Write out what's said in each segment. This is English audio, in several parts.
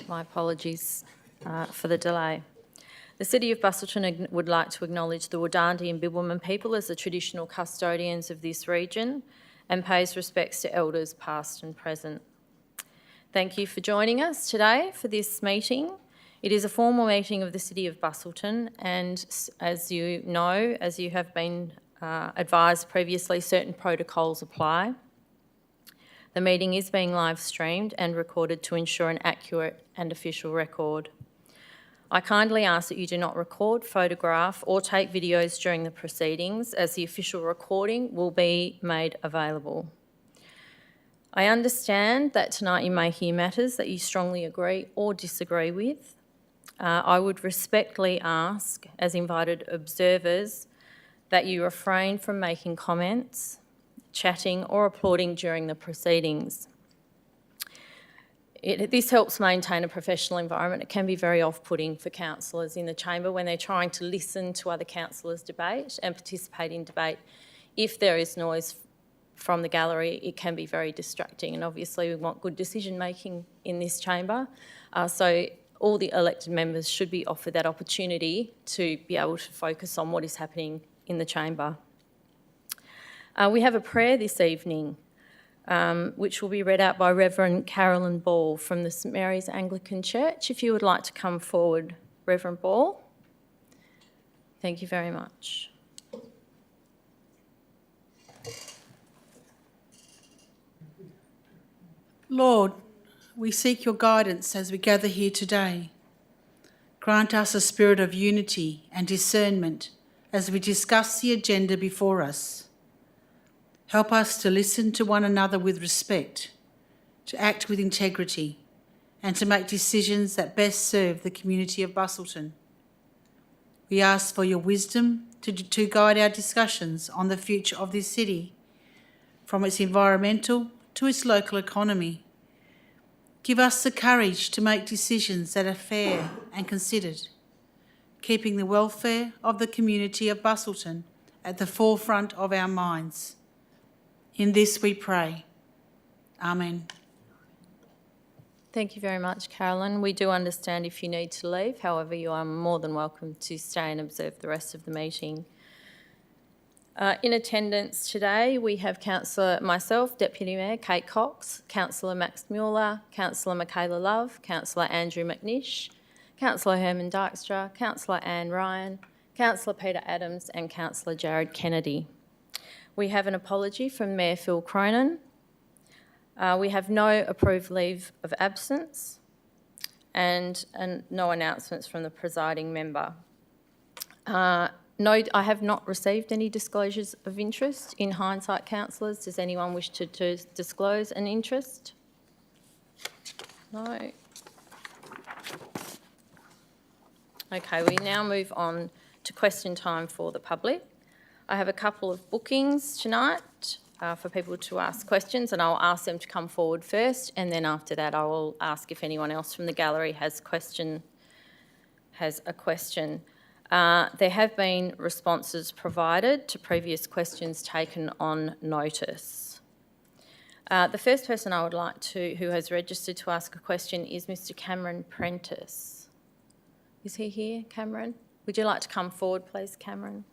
My apologies for the delay. The City of Busselton would like to acknowledge the Wadandi and Bibbulmun people as the traditional custodians of this region and pays respects to elders past and present. Thank you for joining us today for this meeting. It is a formal meeting of the City of Busselton, and as you know, as you have been advised previously, certain protocols apply. The meeting is being live streamed and recorded to ensure an accurate and official record. I kindly ask that you do not record, photograph or take videos during the proceedings, as the official recording will be made available. I understand that tonight you may hear matters that you strongly agree or disagree with. I would respectfully ask, as invited observers, that you refrain from making comments, chatting or applauding during the proceedings. This helps maintain a professional environment. It can be very off-putting for councillors in the chamber when they're trying to listen to other councillors debate and participate in debate. If there is noise from the gallery, it can be very distracting, and obviously we want good decision-making in this chamber. So all the elected members should be offered that opportunity to be able to focus on what is happening in the chamber. We have a prayer this evening, which will be read out by Reverend Carolyn Ball from the St Mary's Anglican Church. If you would like to come forward, Reverend Ball. Thank you very much. Lord, we seek your guidance as we gather here today. Grant us a spirit of unity and discernment as we discuss the agenda before us. Help us to listen to one another with respect, to act with integrity, and to make decisions that best serve the community of Busselton. We ask for your wisdom to guide our discussions on the future of this city, from its environmental to its local economy. Give us the courage to make decisions that are fair and considered, keeping the welfare of the community of Busselton at the forefront of our minds. In this we pray. Amen. Thank you very much, Carolyn. We do understand if you need to leave. However, you are more than welcome to stay and observe the rest of the meeting. In attendance today, we have myself, Deputy Mayor Kate Cox, Councillor Max Mueller, Councillor Michaela Love, Councillor Andrew McNish, Councillor Herman Dykstra, Councillor Anne Ryan, Councillor Peter Adams and Councillor Jared Kennedy. We have an apology from Mayor Phil Cronin. We have no approved leave of absence and no announcements from the presiding member. No, I have not received any disclosures of interest. In hindsight, councillors, does anyone wish to disclose an interest? No. Okay, we now move on to question time for the public. I have a couple of bookings tonight for people to ask questions, and I'll ask them to come forward first, and then after that I will ask if anyone else from the gallery has a question. There have been responses provided to previous questions taken on notice. The first person I would like who has registered to ask a question is Mr. Cameron Prentice. Is he here, Cameron? Would you like to come forward, please, Cameron?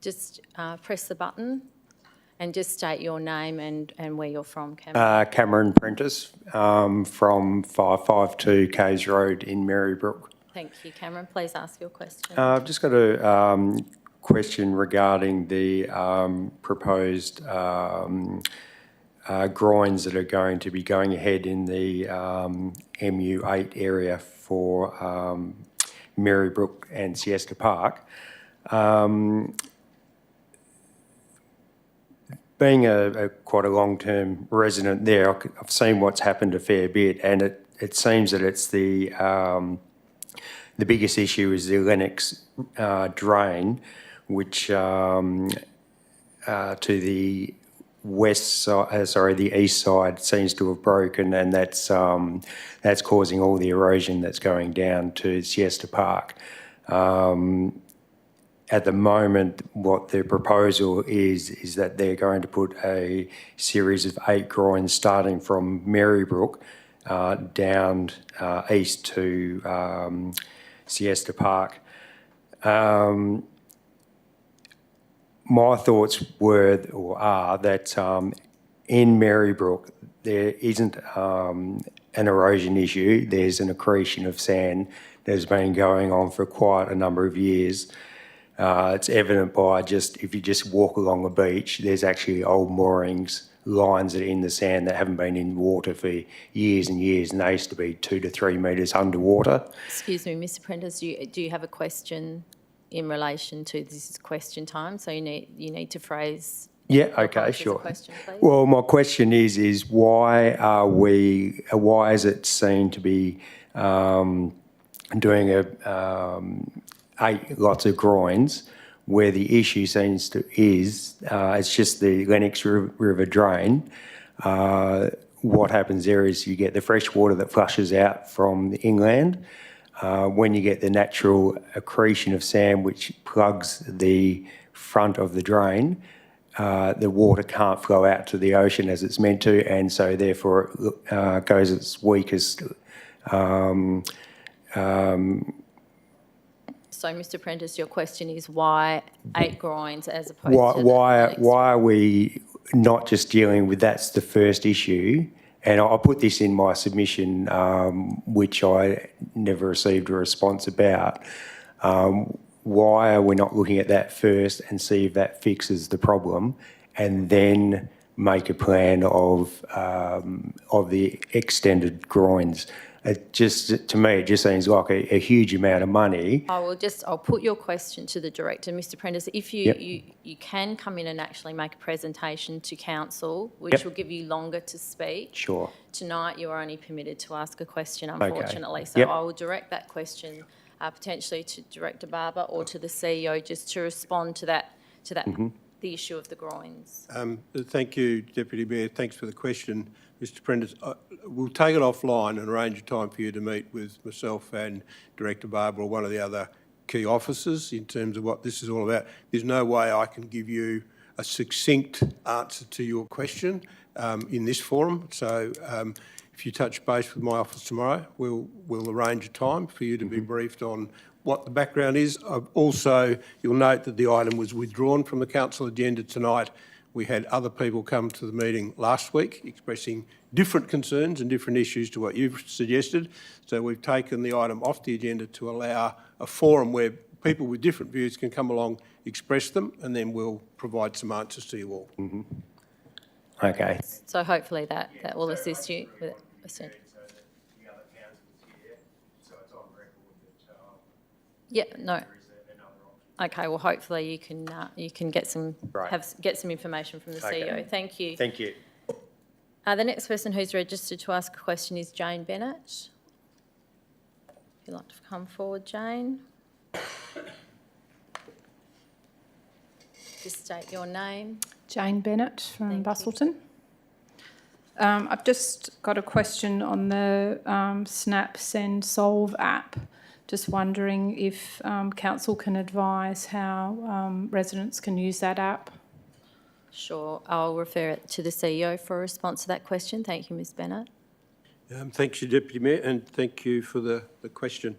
Just press the button and just state your name and where you're from, Cameron. Cameron Prentice from 552 Kays Road in Marybrook. Thank you, Cameron. Please ask your question. I've just got a question regarding the proposed groins that are going to be going ahead in the MU8 area for Marybrook and Siesta Park. Being quite a long-term resident there, I've seen what's happened a fair bit, and it seems that it's the biggest issue is the Lennox drain, which to the the east side seems to have broken, and that's causing all the erosion that's going down to Siesta Park. at the moment, what their proposal is that they're going to put a series of 8 groins starting from Marybrook down east to Siesta Park. My thoughts were or are that in Marybrook there isn't an erosion issue. There's an accretion of sand that has been going on for quite a number of years. It's evident by if you just walk along the beach, there's actually old moorings, lines that are in the sand that haven't been in water for years and years, and they used to be 2 to 3 metres underwater. Excuse me, Mr Prentice, do you have a question in relation to this is question time? So you need to phrase. Yeah, your okay, point as a sure. question, please. Well, my question is why is it seen to be doing lots of groins where the issue seems to it's just the Lennox River drain. What happens there is you get the fresh water that flushes out from the inland. When you get the natural accretion of sand which plugs the front of the drain, the water can't flow out to the ocean as it's meant to, and so therefore it goes its weakest. So, Mr Prentice, your question is why 8 groins as opposed to Why are we not just dealing with that's the first issue? And I'll put this in my submission, which I never received a response about. Why are we not looking at that first and see if that fixes the problem, and then make a plan of the extended groins? To me, it just seems like a huge amount of money. I'll put your question to the director, Mr Prentice. If you can come in and actually make a presentation to council, which will give you longer to speak. Sure. Tonight, you are only permitted to ask a question, unfortunately. Okay. So Yep. I will direct that question potentially to Director Barber or to the CEO, just to respond to that the issue of the groins. Thank you, Deputy Mayor. Thanks for the question, Mr Prentice. We'll take it offline and arrange a time for you to meet with myself and Director Barber or one of the other key officers in terms of what this is all about. There's no way I can give you a succinct answer to your question in this forum. So if you touch base with my office tomorrow, we'll arrange a time for you to be briefed on what the background is. Also, you'll note that the item was withdrawn from the council agenda tonight. We had other people come to the meeting last week expressing different concerns and different issues to what you've suggested. So we've taken the item off the agenda to allow a forum where people with different views can come along, express them, and then we'll provide some answers to you all. Mm-hmm. Okay. So hopefully that will assist you with it. Yeah, no. Okay, well, hopefully you can get some get some information from the CEO. Thank you. Thank you. The next person who's registered to ask a question is Jane Bennett. If you'd like to come forward, Jane. Just state your name. Jane Bennett from Busselton. I've just got a question on the Snap Send Solve app. Just wondering if council can advise how residents can use that app. Sure, I'll refer it to the CEO for a response to that question. Thank you, Ms Bennett. Thanks, Deputy Mayor, and thank you for the question.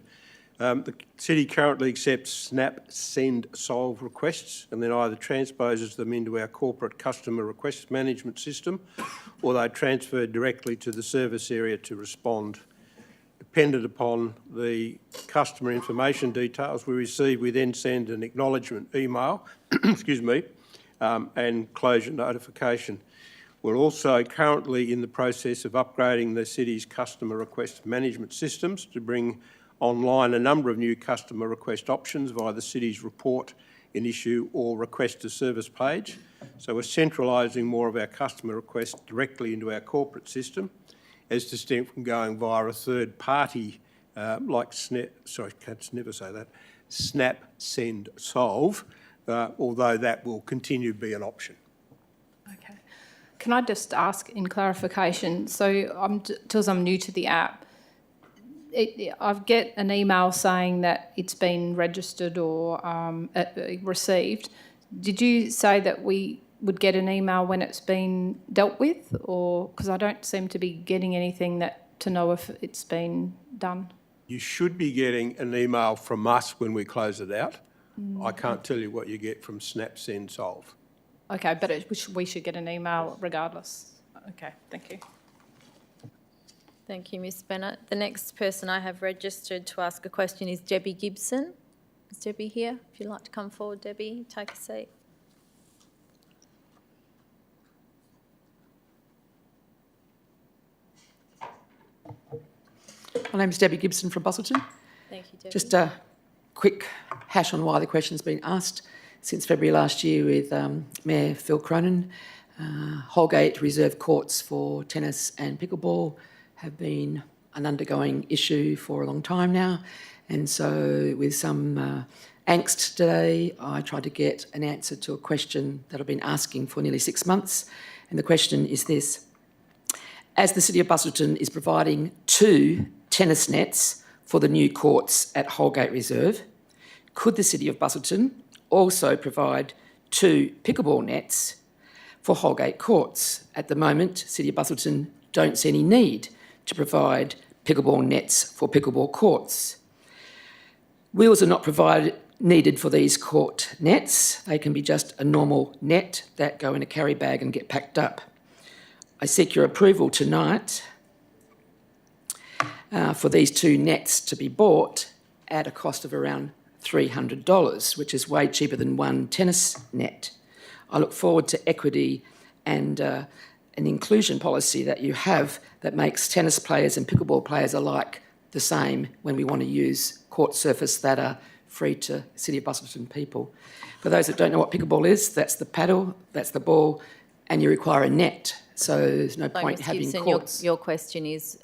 The City currently accepts Snap Send Solve requests and then either transposes them into our corporate customer request management system or they transfer directly to the service area to respond. Dependent upon the customer information details we receive, we then send an acknowledgement email, excuse me, and closure notification. We're also currently in the process of upgrading the City's customer request management systems to bring online a number of new customer request options via the City's report in issue or request to service page. So we're centralising more of our customer requests directly into our corporate system, as distinct from going via a third party like Snap Send Solve, although that will continue to be an option. Okay. Can I just ask in clarification, so because I'm new to the app, I get an email saying that it's been registered or received. Did you say that we would get an email when it's been dealt with, or because I don't seem to be getting anything to know if it's been done? You should be getting an email from us when we close it out. I can't tell you what you get from Snap Send Solve. Okay, but we should get an email regardless. Okay, thank you. Thank you, Ms Bennett. The next person I have registered to ask a question is Debbie Gibson. Is Debbie here? If you'd like to come forward, Debbie, take a seat. My name's Debbie Gibson from Busselton. Thank you, Debbie. Just a quick hash on why the question's been asked. Since February last year with Mayor Phil Cronin, Holgate reserve courts for tennis and pickleball have been an undergoing issue for a long time now. And so with some angst today, I tried to get an answer to a question that I've been asking for nearly 6 months. And the question is this: as the City of Busselton is providing 2 tennis nets for the new courts at Holgate Reserve, could the City of Busselton also provide 2 pickleball nets for Holgate courts? At the moment, City of Busselton don't see any need to provide pickleball nets for pickleball courts. Wheels are not needed for these court nets. They can be just a normal net that go in a carry bag and get packed up. I seek your approval tonight for these 2 nets to be bought at a cost of around $300, which is way cheaper than 1 tennis net. I look forward to equity and an inclusion policy that you have that makes tennis players and pickleball players alike the same when we want to use court surface that are free to City of Busselton people. For those that don't know what pickleball is, that's the paddle, that's the ball, and you require a net. So there's no point Ms having Gibson, courts. your question is,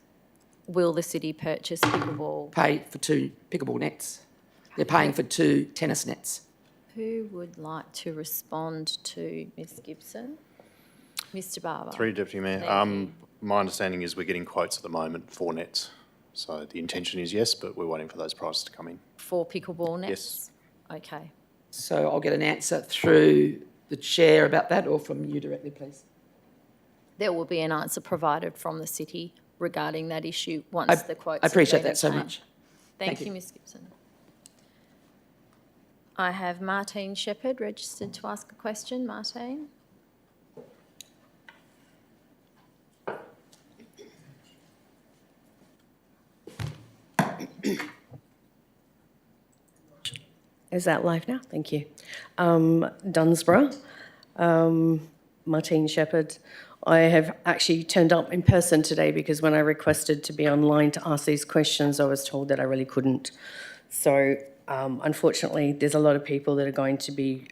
will the city purchase pickleball? Pay for 2 pickleball nets. They're paying for 2 tennis nets. Who would like to respond to Ms Gibson? Mr Barber. Through Deputy Mayor. Thank you. My understanding is we're getting quotes at the moment for nets. So the intention is yes, but we're waiting for those prices to come in. For pickleball nets? Yes. Okay. So I'll get an answer through the chair about that, or from you directly, please. There will be an answer provided from the city regarding that issue once the quotes I appreciate have been that so obtained. much. Thank Thank you, you. Ms Gibson. I have Martine Shepherd registered to ask a question. Martine? Is that live now? Thank you. Dunsborough, Martine Shepherd. I have actually turned up in person today because when I requested to be online to ask these questions, I was told that I really couldn't. So unfortunately, there's a lot of people that are going to be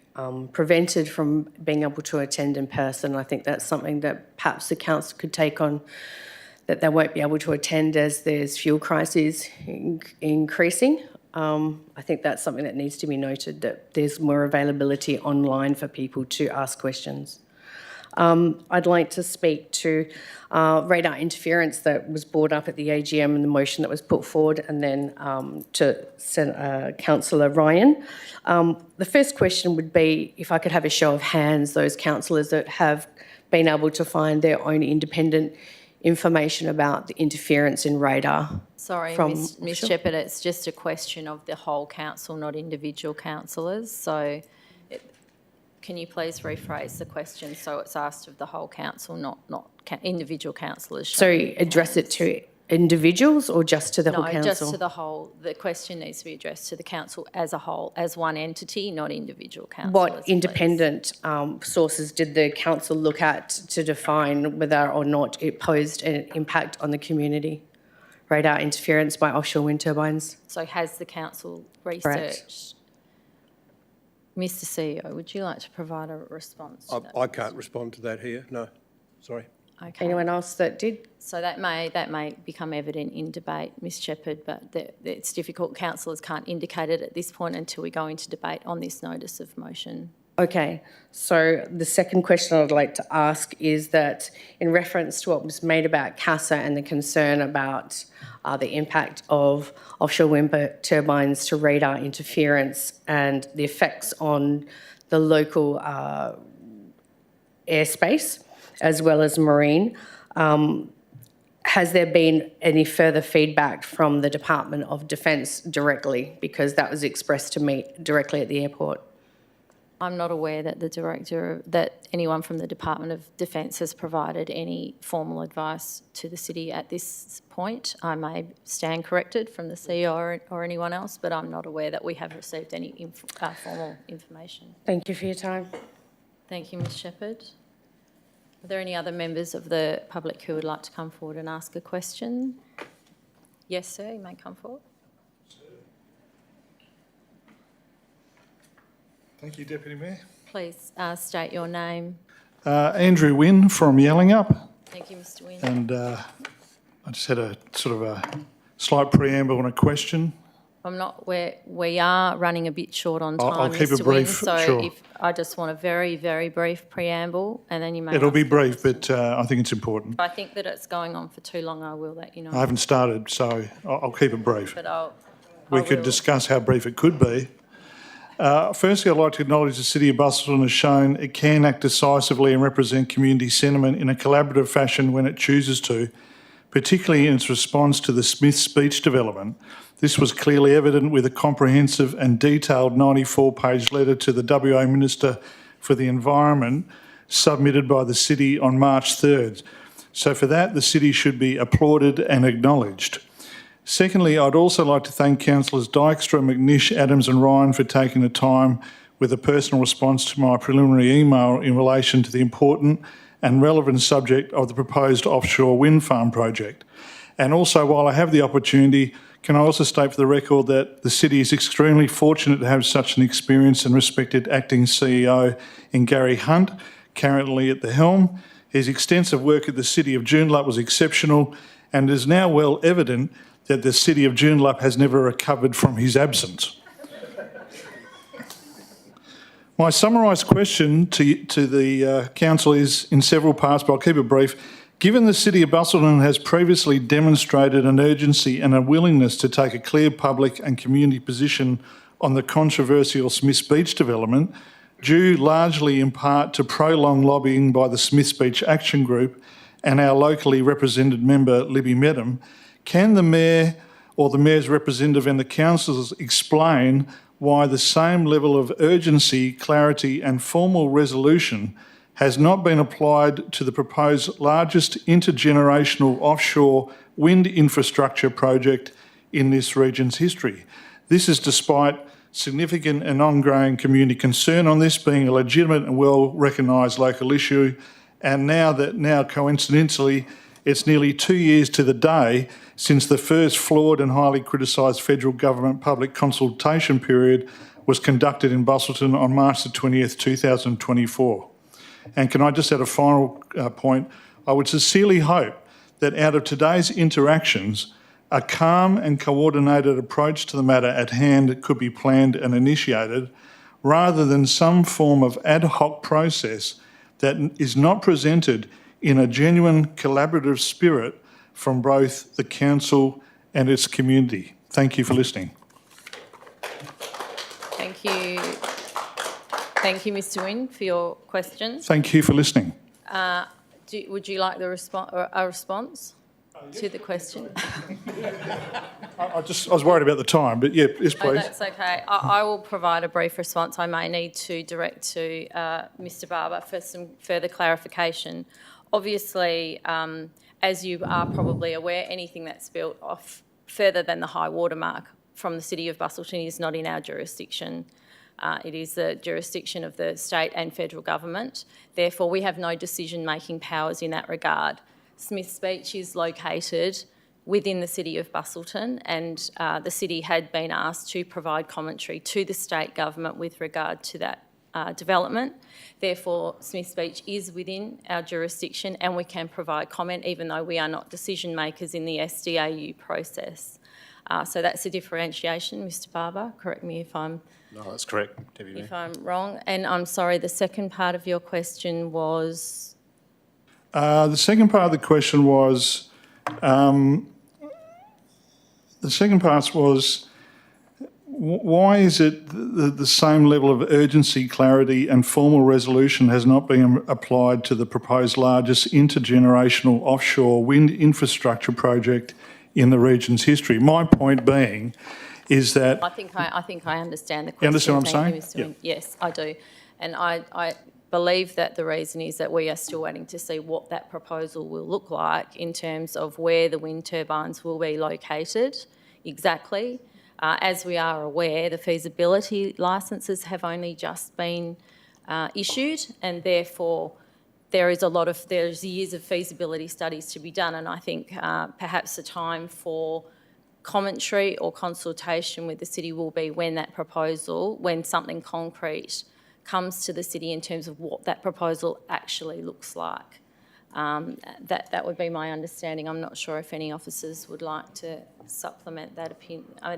prevented from being able to attend in person. I think that's something that perhaps the council could take on, that they won't be able to attend as there's fuel crises increasing. I think that's something that needs to be noted, that there's more availability online for people to ask questions. I'd like to speak to radar interference that was brought up at the AGM and the motion that was put forward, and then to Councillor Ryan. The first question would be if I could have a show of hands, those councillors that have been able to find their own independent information about the interference in radar. Sorry, from- Ms Sure. Shepherd, it's just a question of the whole council, not individual councillors. So can you please rephrase the question so it's asked of the whole council, not individual councillors? So showing address it hands? to individuals or just to the whole No, council? just to the whole. The question needs to be addressed to the council as a whole, as one entity, not individual councillors. What please. independent sources did the council look at to define whether or not it posed an impact on the community? Radar interference by offshore wind turbines? So has the council Correct. researched? Mr CEO, would you like to provide a response to that? I can't respond to that here, no, sorry. Okay. Anyone else that did? So that may become evident in debate, Ms Shepherd, but it's difficult. Councillors can't indicate it at this point until we go into debate on this notice of motion. Okay, so the second question I'd like to ask is that in reference to what was made about CASA and the concern about the impact of offshore wind turbines to radar interference and the effects on the local airspace as well as marine, has there been any further feedback from the Department of Defence directly? Because that was expressed to me directly at the airport. I'm not aware that that anyone from the Department of Defence has provided any formal advice to the city at this point. I may stand corrected from the CEO or anyone else, but I'm not aware that we have received any formal information. Thank you for your time. Thank you, Ms Shepherd. Are there any other members of the public who would like to come forward and ask a question? Yes, sir, you may come forward. Thank you, Deputy Mayor. Please state your name. Andrew Wynn from Yelling Up, Thank you, Mr Wynne. and I just had a sort of a slight preamble and a question. We are running a bit short on time, I'll keep it Mr Wynne, brief, so sure. if I just want a very, very brief preamble and then you may It'll ask be a brief, question. but I think it's important. If I think that it's going on for too long, I will let you know. I haven't started, so I'll keep it brief. But We could discuss how brief it could be. Firstly, I'd like to acknowledge the City of Busselton has shown it can act decisively and represent community sentiment in a collaborative fashion when it chooses to, particularly in its response to the Smith speech development. This was clearly evident with a comprehensive and detailed 94-page letter to the WA Minister for the Environment submitted by the City on March 3rd. So for that, the City should be applauded and acknowledged. Secondly, I'd also like to thank Councillors Dykstra, McNish, Adams and Ryan for taking the time with a personal response to my preliminary email in relation to the important and relevant subject of the proposed offshore wind farm project. And also, while I have the opportunity, can I also state for the record that the City is extremely fortunate to have such an experienced and respected acting CEO in Gary Hunt, currently at the helm. His extensive work at the City of Joondalup was exceptional, and it is now well evident that the City of Joondalup has never recovered from his absence. My summarised question to the Council is in several parts, but I'll keep it brief. Given the City of Busselton has previously demonstrated an urgency and a willingness to take a clear public and community position on the controversial Smith Beach development, due largely in part to prolonged lobbying by the Smith Beach Action Group and our locally represented member Libby Medham, can the Mayor or the Mayor's representative and the councillors explain why the same level of urgency, clarity and formal resolution has not been applied to the proposed largest intergenerational offshore wind infrastructure project in this region's history? This is despite significant and ongoing community concern on this being a legitimate and well-recognised local issue, and now coincidentally it's nearly 2 years to the day since the first flawed and highly criticised federal government public consultation period was conducted in Busselton on March the 20th, 2024. And can I just add a final point? I would sincerely hope that out of today's interactions, a calm and coordinated approach to the matter at hand could be planned and initiated, rather than some form of ad hoc process that is not presented in a genuine collaborative spirit from both the Council and its community. Thank you for listening. Thank you. Thank you, Mr Wynne, for your question. Thank you for listening. Would you like a response to the question? I was worried about the time, but yeah, yes, Oh, please. that's okay. I will provide a brief response. I may need to direct to Mr Barber for some further clarification. Obviously, as you are probably aware, anything that's built off further than the high water mark from the City of Busselton is not in our jurisdiction. It is the jurisdiction of the state and federal government. Therefore, we have no decision-making powers in that regard. Smith's Beach is located within the City of Busselton, and the City had been asked to provide commentary to the state government with regard to that development. Therefore, Smiths Beach is within our jurisdiction and we can provide comment even though we are not decision makers in the SDAU process. So that's a differentiation, Mr Barber. Correct me if I'm No, that's correct, Deputy Mayor. if I'm wrong. And I'm sorry, the second part of your question was? The second part of the question was, why is it the same level of urgency, clarity and formal resolution has not been applied to the proposed largest intergenerational offshore wind infrastructure project in the region's history? My point being is that... I think I understand the question. You understand what I'm Thank you, saying? Mr. Wynne. Yes, I do. And I believe that the reason is that we are still waiting to see what that proposal will look like in terms of where the wind turbines will be located exactly. As we are aware, the feasibility licences have only just been issued and therefore there's years of feasibility studies to be done, and I think perhaps the time for commentary or consultation with the city will be when something concrete comes to the city in terms of what that proposal actually looks like. That would be my understanding. I'm not sure if any officers would like to supplement that opinion. I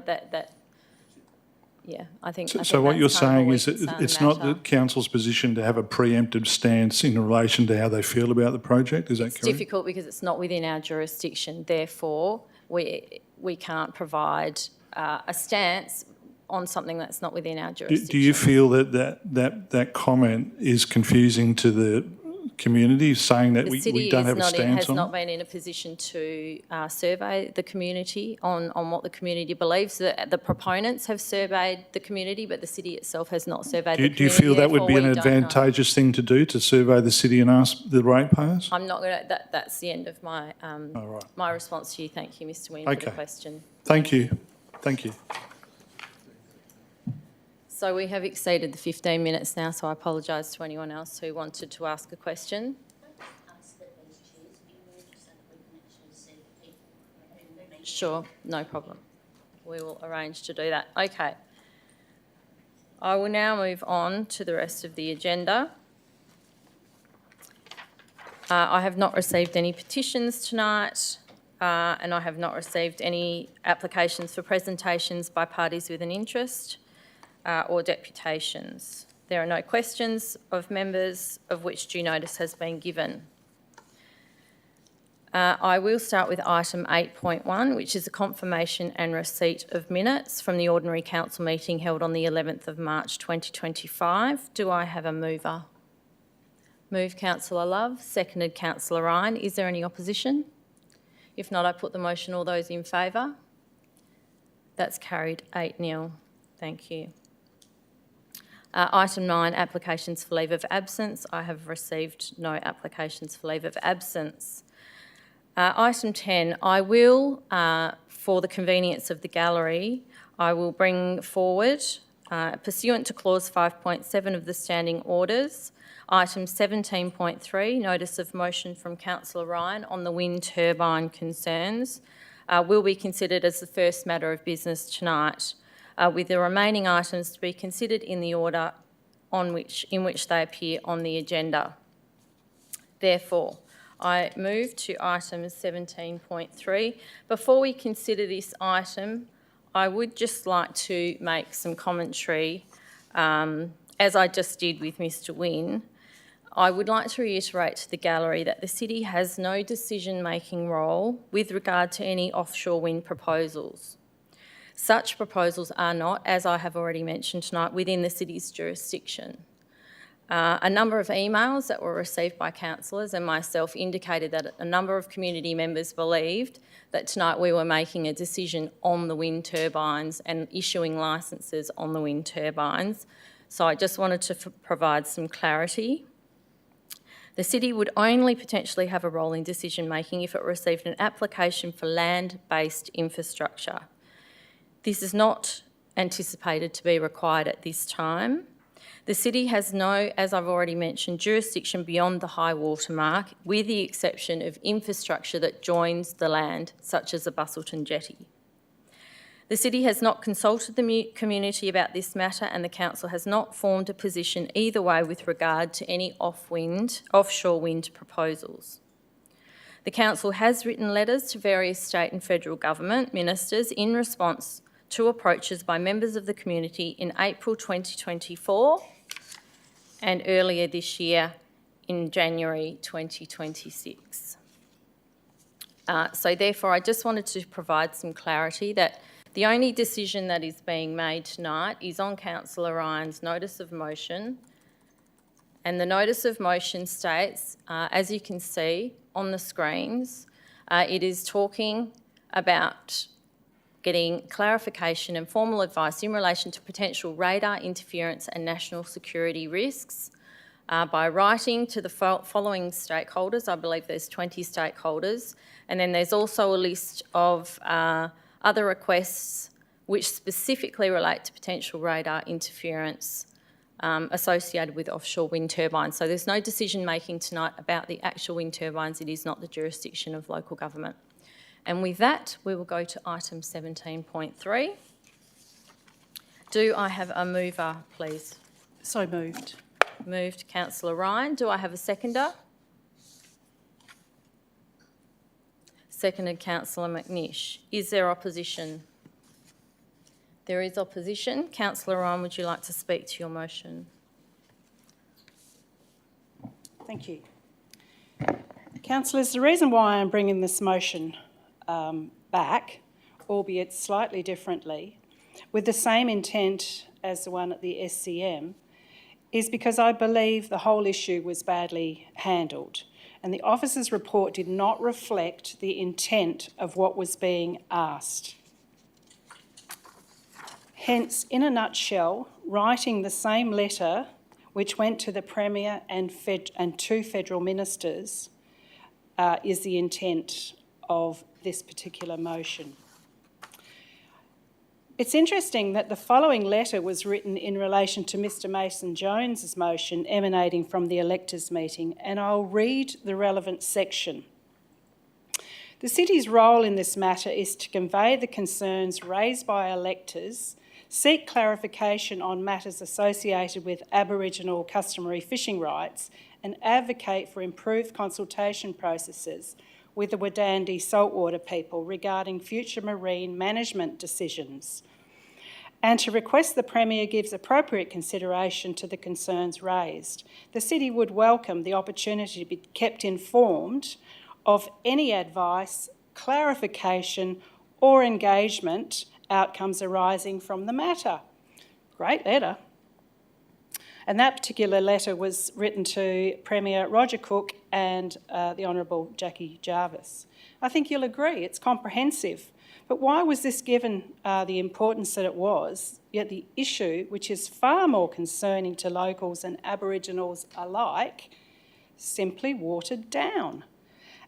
think. So what you're saying is that that it's not the council's position to have a preemptive stance in relation to how they feel about the project. Is that correct? It's difficult because it's not within our jurisdiction. Therefore, we can't provide a stance on something that's not within our jurisdiction. Do you feel that comment is confusing to the community, saying that we don't have a stance on it? The city has not been in a position to survey the community on what the community believes. The proponents have surveyed the community, but the city itself has not surveyed the community. Do you feel that would be an advantageous thing to do, to survey the city and ask the ratepayers? I'm not going to. That's the end of my my response to you. Thank you, Mr. Wynne, for the question. Thank you. Thank you. So we have exceeded the 15 minutes now, so I apologise to anyone else who wanted to ask a question. Sure, no problem. We will arrange to do that. Okay. I will now move on to the rest of the agenda. I have not received any petitions tonight, and I have not received any applications for presentations by parties with an interest. Or deputations. There are no questions of members of which due notice has been given. I will start with item 8.1, which is a confirmation and receipt of minutes from the ordinary council meeting held on the 11th of March 2025. Do I have a mover? Moved Councillor Love, seconded Councillor Ryan. Is there any opposition? If not, I put the motion. All those in favour? That's carried 8-0. Thank you. Item 9, applications for leave of absence. I have received no applications for leave of absence. Item 10, I will, for the convenience of the gallery, I will bring forward, pursuant to clause 5.7 of the standing orders, item 17.3, notice of motion from Councillor Ryan on the wind turbine concerns, will be considered as the first matter of business tonight, with the remaining items to be considered in the order in which they appear on the agenda. Therefore, I move to item 17.3. Before we consider this item, I would just like to make some commentary, as I just did with Mr. Wynne. I would like to reiterate to the gallery that the city has no decision-making role with regard to any offshore wind proposals. Such proposals are not, as I have already mentioned tonight, within the city's jurisdiction. A number of emails that were received by councillors and myself indicated that a number of community members believed that tonight we were making a decision on the wind turbines and issuing licences on the wind turbines. So I just wanted to provide some clarity. The city would only potentially have a role in decision-making if it received an application for land-based infrastructure. This is not anticipated to be required at this time. The city has no, as I've already mentioned, jurisdiction beyond the high water mark, with the exception of infrastructure that joins the land, such as the Busselton jetty. The City has not consulted the community about this matter, and the Council has not formed a position either way with regard to any offshore wind proposals. The Council has written letters to various state and federal government ministers in response to approaches by members of the community in April 2024 and earlier this year in January 2026. So therefore, I just wanted to provide some clarity that the only decision that is being made tonight is on Councillor Ryan's notice of motion, and the notice of motion states, as you can see on the screens, it is talking about getting clarification and formal advice in relation to potential radar interference and national security risks by writing to the following stakeholders. I believe there's 20 stakeholders, and then there's also a list of other requests which specifically relate to potential radar interference associated with offshore wind turbines. So there's no decision making tonight about the actual wind turbines. It is not the jurisdiction of local government. And with that, we will go to item 17.3. Do I have a mover, please? So moved. Moved, Councillor Ryan. Do I have a seconder? Seconded, Councillor McNish. Is there opposition? There is opposition. Councillor Ryan, would you like to speak to your motion? Thank you. Councillors, the reason why I'm bringing this motion back, albeit slightly differently, with the same intent as the one at the SCM, is because I believe the whole issue was badly handled, and the officer's report did not reflect the intent of what was being asked. Hence, in a nutshell, writing the same letter which went to the Premier and two federal ministers is the intent of this particular motion. It's interesting that the following letter was written in relation to Mr Mason Jones's motion emanating from the electors' meeting, and I'll read the relevant section. The City's role in this matter is to convey the concerns raised by electors, seek clarification on matters associated with Aboriginal customary fishing rights, and advocate for improved consultation processes with the Wadandi saltwater people regarding future marine management decisions, and to request the Premier gives appropriate consideration to the concerns raised. The City would welcome the opportunity to be kept informed of any advice, clarification or engagement outcomes arising from the matter. Great letter. And that particular letter was written to Premier Roger Cook and the Honourable Jackie Jarvis. I think you'll agree it's comprehensive. But why was this given the importance that it was, yet the issue, which is far more concerning to locals and Aboriginals alike, simply watered down?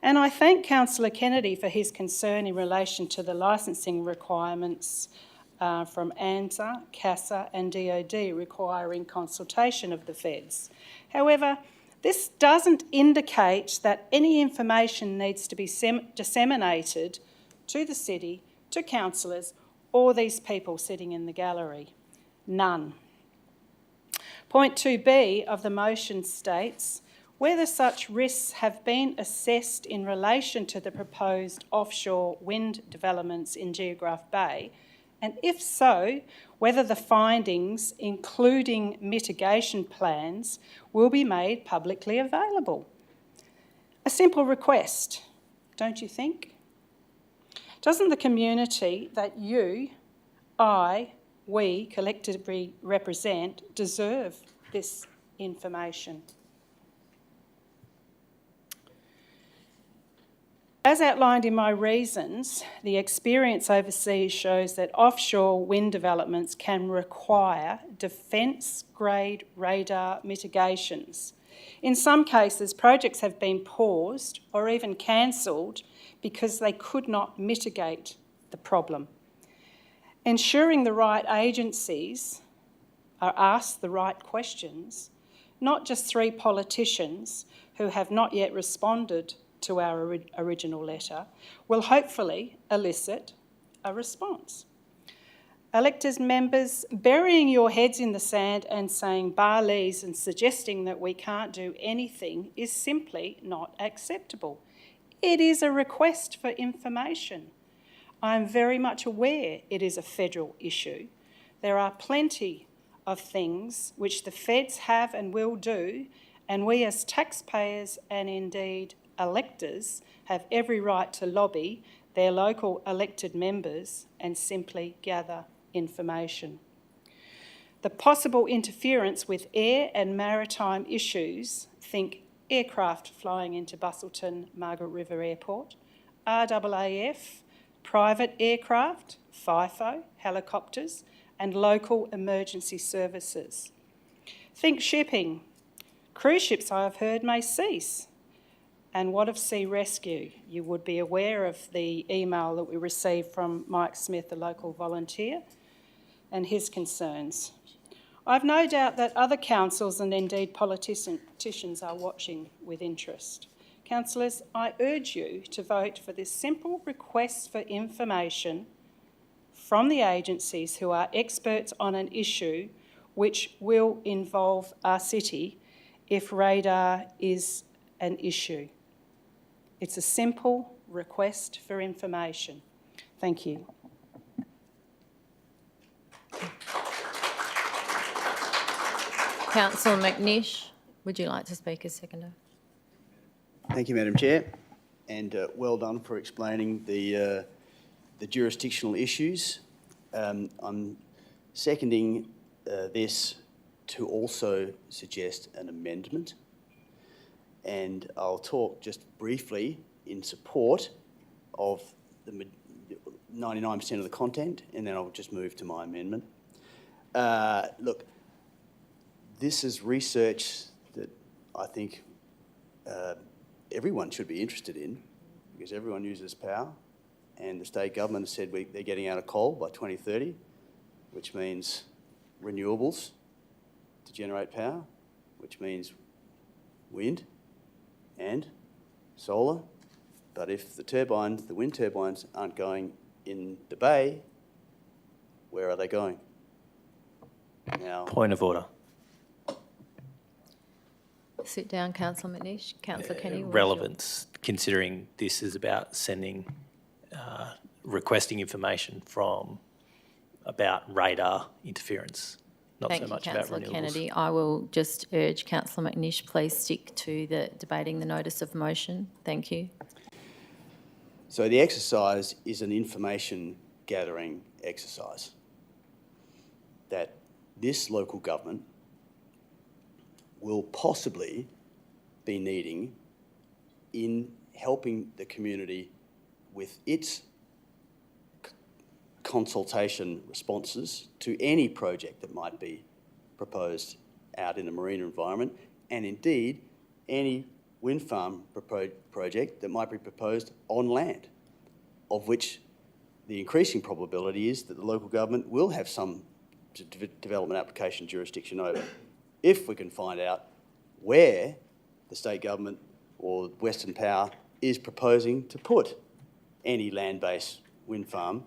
And I thank Councillor Kennedy for his concern in relation to the licensing requirements from ANZA, CASA and DOD requiring consultation of the feds. However, this doesn't indicate that any information needs to be disseminated to the City, to councillors or these people sitting in the gallery. None. Point 2B of the motion states, whether such risks have been assessed in relation to the proposed offshore wind developments in Geograph Bay, and if so, whether the findings, including mitigation plans, will be made publicly available. A simple request, don't you think? Doesn't the community that you, we collectively represent deserve this information? As outlined in my reasons, the experience overseas shows that offshore wind developments can require defence-grade radar mitigations. In some cases, projects have been paused or even cancelled because they could not mitigate the problem. Ensuring the right agencies are asked the right questions, not just three politicians who have not yet responded to our original letter, will hopefully elicit a response. Electors members, burying your heads in the sand and saying barleys and suggesting that we can't do anything is simply not acceptable. It is a request for information. I am very much aware it is a federal issue. There are plenty of things which the feds have and will do, and we as taxpayers and indeed electors have every right to lobby their local elected members and simply gather information. The possible interference with air and maritime issues, think aircraft flying into Busselton, Margaret River Airport, RAAF, private aircraft, FIFO, helicopters, and local emergency services. Think shipping. Cruise ships, I have heard, may cease. And what of sea rescue? You would be aware of the email that we received from Mike Smith, a local volunteer, and his concerns. I've no doubt that other councils and indeed politicians are watching with interest. Councillors, I urge you to vote for this simple request for information from the agencies who are experts on an issue which will involve our city if radar is an issue. It's a simple request for information. Thank you. Councillor McNish, would you like to speak as seconder? Thank you, Madam Chair, and well done for explaining the jurisdictional issues. I'm seconding this to also suggest an amendment, and I'll talk just briefly in support of the 99% of the content, and then I'll just move to my amendment. Look, this is research that I think everyone should be interested in, because everyone uses power, and the state government has said they're getting out of coal by 2030, which means renewables to generate power, which means wind and solar. But if the wind turbines aren't going in the bay, where are they going? Now, Point of order. Sit down, Councillor McNish. Councillor Kenny. Relevance, considering this is about sending, requesting information about radar interference, not so much about renewables. Thank you, Councillor Kennedy. I will just urge Councillor McNish, please stick to the debating the notice of motion. Thank you. so the exercise is an information gathering exercise that this local government will possibly be needing in helping the community with its consultation responses to any project that might be proposed out in the marine environment, and indeed any wind farm project that might be proposed on land, of which the increasing probability is that the local government will have some development application jurisdiction over, if we can find out where the state government or Western Power is proposing to put any land-based wind farm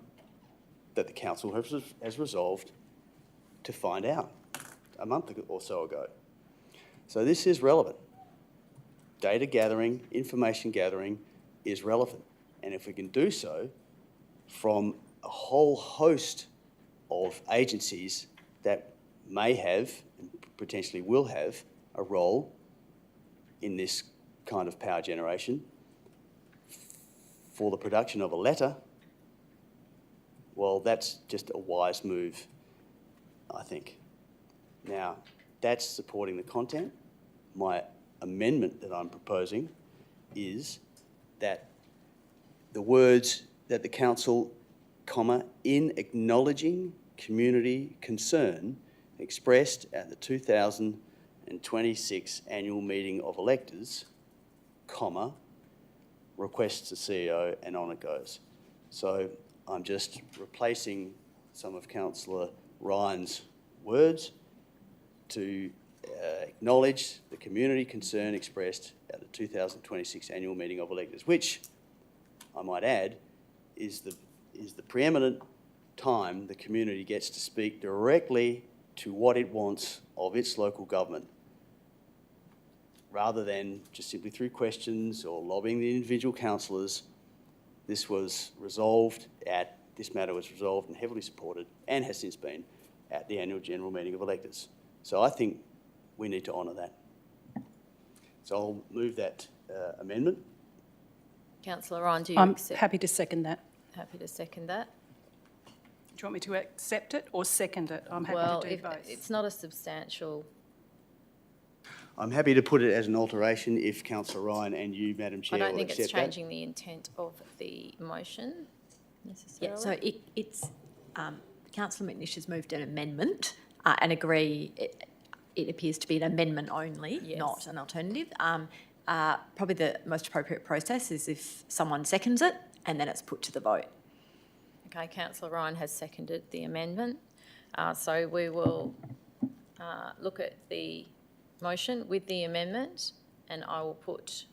that the council has resolved to find out a month or so ago. So this is relevant. Data gathering, information gathering is relevant. And if we can do so from a whole host of agencies that may have and potentially will have a role in this kind of power generation for the production of a letter, well, that's just a wise move, I think. Now, that's supporting the content. My amendment that I'm proposing is that the words that the council, in acknowledging community concern expressed at the 2026 annual meeting of electors, requests the CEO, and on it goes. So I'm just replacing some of Councillor Ryan's words to acknowledge the community concern expressed at the 2026 annual meeting of electors, which I might add is the preeminent time the community gets to speak directly to what it wants of its local government, rather than just simply through questions or lobbying the individual councillors. This matter was resolved and heavily supported, and has since been, at the annual general meeting of electors. So I think we need to honour that. So I'll move that amendment. Councillor Ryan, do you I'm accept? happy to second that. Happy to second that. Do you want me to accept it or second it? I'm happy Well, to do if both. it's not a substantial, I'm happy to put it as an alteration if Councillor Ryan and you, Madam I Chair, don't will think accept it's changing the intent of the motion necessarily. Yeah, so it's Councillor McNish has moved an amendment and agree it appears to be an amendment only, Yes. not an alternative. Probably the most appropriate process is if someone seconds it and then it's put to the vote. Okay, Councillor Ryan has seconded the amendment. So we will look at the motion with the amendment, and I will put,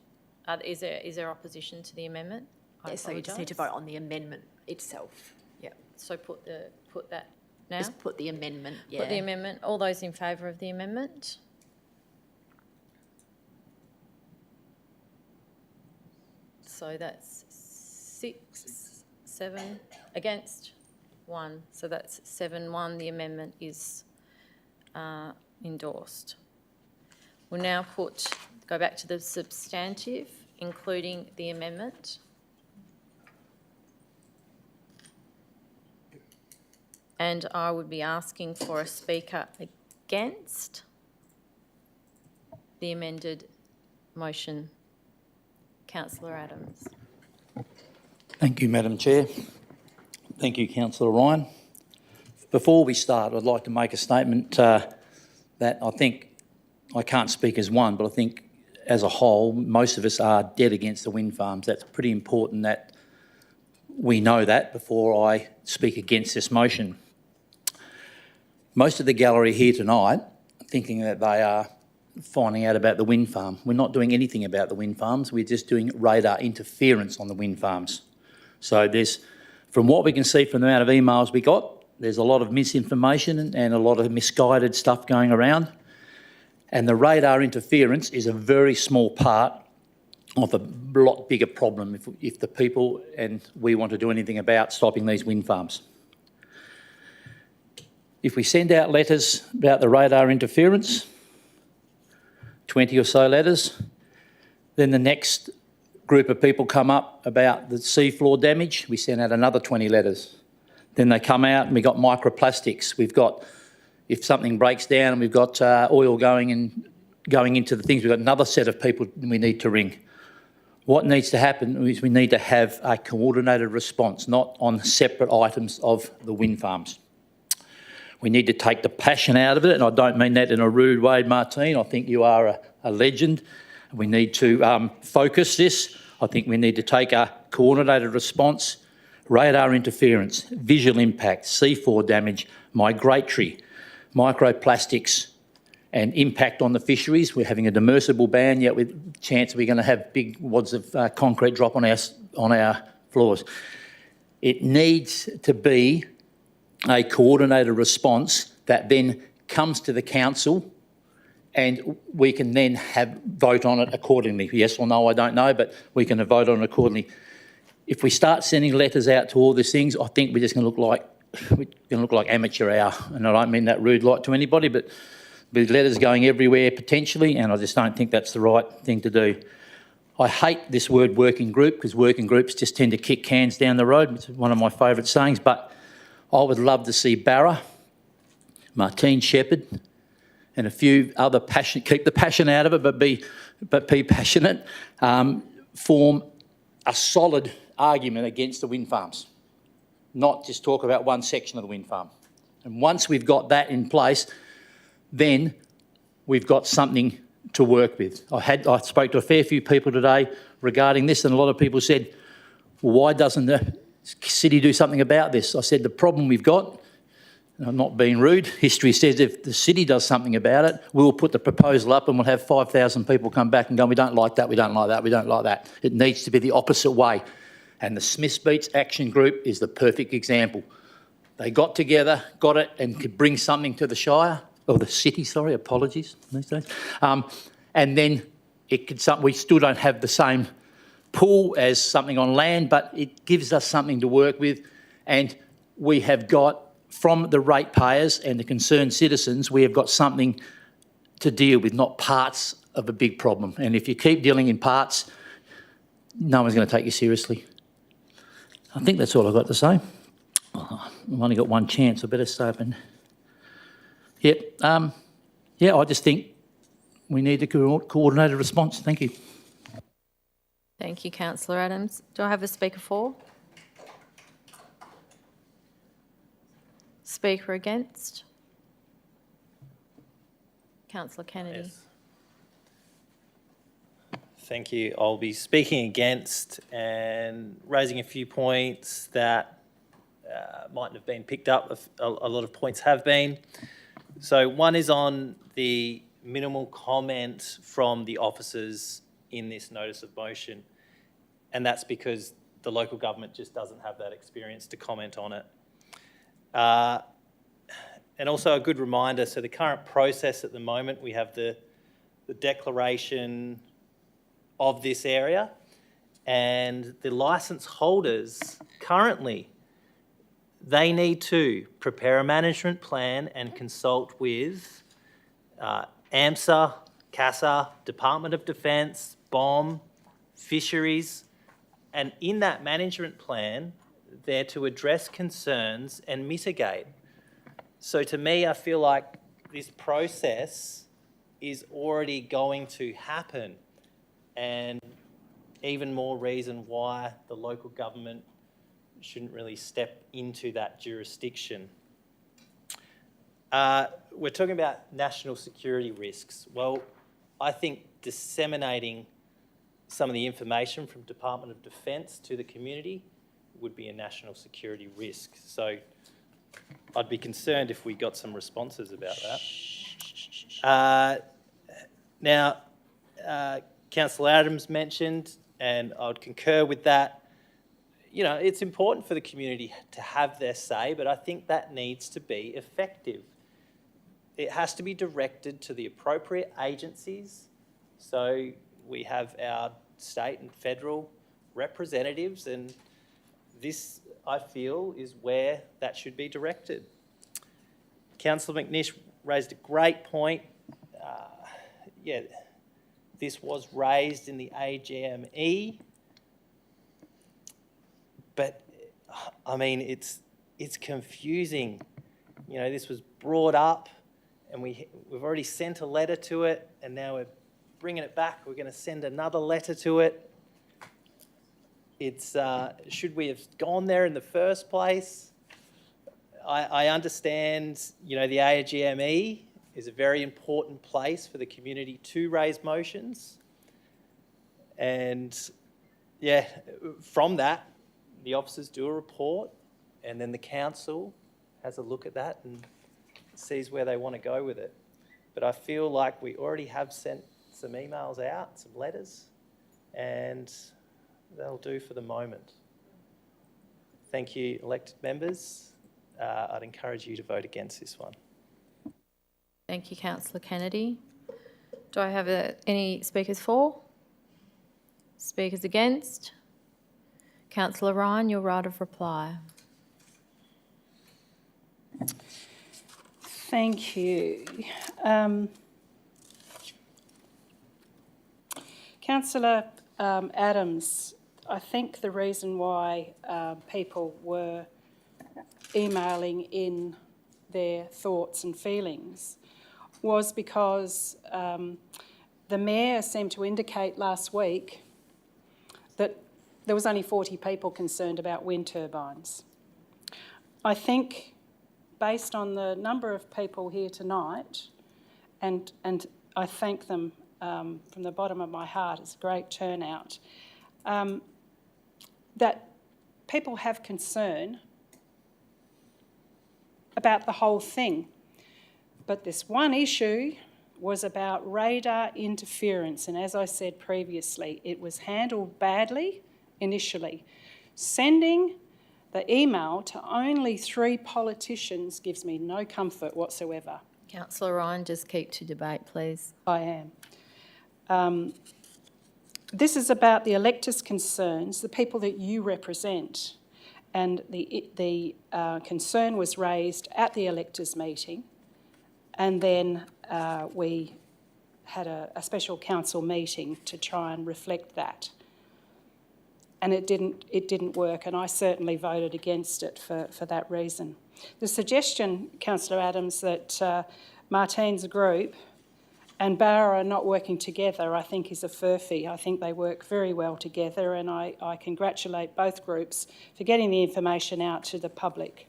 is there opposition to the amendment? Yeah, so you just need to vote on the amendment itself. Yeah. So put that now? Just put the amendment, yeah. Put the amendment. All those in favour of the amendment? So that's 6, 7 against 1. So that's 7-1. The amendment is endorsed. We'll now go back to the substantive, including the amendment. And I would be asking for a speaker against the amended motion. Councillor Adams. Thank you, Madam Chair. Thank you, Councillor Ryan. Before we start, I'd like to make a statement that I think, I can't speak as one, but I think as a whole, most of us are dead against the wind farms. That's pretty important that we know that before I speak against this motion. Most of the gallery here tonight are thinking that they are finding out about the wind farm. We're not doing anything about the wind farms. We're just doing radar interference on the wind farms. So from what we can see from the amount of emails we got, there's a lot of misinformation and a lot of misguided stuff going around. And the radar interference is a very small part of a lot bigger problem if the people and we want to do anything about stopping these wind farms. If we send out letters about the radar interference, 20 or so letters, then the next group of people come up about the seafloor damage, we send out another 20 letters. Then they come out and we've got microplastics. We've got, if something breaks down and we've got oil going into the things, we've got another set of people we need to ring. What needs to happen is we need to have a coordinated response, not on separate items of the wind farms. We need to take the passion out of it, and I don't mean that in a rude way, Martine. I think you are a legend. We need to focus this. I think we need to take a coordinated response, radar interference, visual impact, C4 damage, migratory, microplastics, and impact on the fisheries. We're having a demersible ban, yet with chance we're going to have big wads of concrete drop on our floors. It needs to be a coordinated response that then comes to the council and we can then vote on it accordingly. Yes or no, I don't know, but we can vote on it accordingly. If we start sending letters out to all these things, I think we're just going to look like amateur hour. And I don't mean that rude like to anybody, but with letters going everywhere potentially, and I just don't think that's the right thing to do. I hate this word working group because working groups just tend to kick cans down the road. It's one of my favourite sayings, but I would love to see Barra, Martine Shepherd, and a few other keep the passion out of it, but be passionate, form a solid argument against the wind farms, not just talk about one section of the wind farm. And once we've got that in place, then we've got something to work with. I spoke to a fair few people today regarding this, and a lot of people said, well, why doesn't the city do something about this? I said, the problem we've got, and I'm not being rude, history says if the city does something about it, we'll put the proposal up and we'll have 5,000 people come back and go, we don't like that, we don't like that, we don't like that. It needs to be the opposite way. And the Smiths Beats Action Group is the perfect example. they got together, got it, and could bring something to the Shire, or the city, sorry, apologies these days. And then it could, we still don't have the same pool as something on land, but it gives us something to work with. And we have got, from the ratepayers and the concerned citizens, we have got something to deal with, not parts of a big problem. And if you keep dealing in parts, no one's going to take you seriously. I think that's all I've got to say. I've only got one chance, I better stay up and... Yep. Yeah, I just think we need a coordinated response. Thank you. Thank you, Councillor Adams. Do I have a speaker for? Speaker against? Councillor Kennedy. Yes. Thank you. I'll be speaking against and raising a few points that mightn't have been picked up. A lot of points have been. So one is on the minimal comment from the officers in this notice of motion, and that's because the local government just doesn't have that experience to comment on it. And also a good reminder, so the current process at the moment, we have the declaration of this area, and the licence holders currently, they need to prepare a management plan and consult with AMSA, CASA, Department of Defence, BOM, Fisheries, and in that management plan, they're to address concerns and mitigate. So to me, I feel like this process is already going to happen, and even more reason why the local government shouldn't really step into that jurisdiction. We're talking about national security risks. Well, I think disseminating some of the information from Department of Defence to the community would be a national security risk. So I'd be concerned if we got some responses about that. Now, Councillor Adams mentioned, and I'd concur with that, you know, it's important for the community to have their say, but I think that needs to be effective. It has to be directed to the appropriate agencies. So we have our state and federal representatives, and this, I feel, is where that should be directed. Councillor McNish raised a great point. Yeah, this was raised in the AGME, but I mean, it's confusing. You know, this was brought up, and we've already sent a letter to it, and now we're bringing it back. We're going to send another letter to it. It's should we have gone there in the first place? I understand, you know, the AGME is a very important place for the community to raise motions. And yeah, from that, the officers do a report, and then the council has a look at that and sees where they want to go with it. But I feel like we already have sent some emails out, some letters, and that'll do for the moment. Thank you, elected members. I'd encourage you to vote against this one. Thank you, Councillor Kennedy. Do I have any speakers for? Speakers against? Councillor Ryan, your right of reply. Thank you. Councillor Adams, I think the reason why people were emailing in their thoughts and feelings was because the Mayor seemed to indicate last week that there was only 40 people concerned about wind turbines. I think, based on the number of people here tonight, and I thank them from the bottom of my heart, it's a great turnout, that people have concern about the whole thing. But this one issue was about radar interference, and as I said previously, it was handled badly initially. Sending The email to only 3 politicians gives me no comfort whatsoever. Councillor Ryan, just keep to debate, please. I am. This is about the electors' concerns, the people that you represent. And the concern was raised at the electors' meeting, and then we had a special council meeting to try and reflect that. And it didn't work, and I certainly voted against it for that reason. The suggestion, Councillor Adams, that Martine's group and Barra are not working together, I think is a furphy. I think they work very well together, and I congratulate both groups for getting the information out to the public.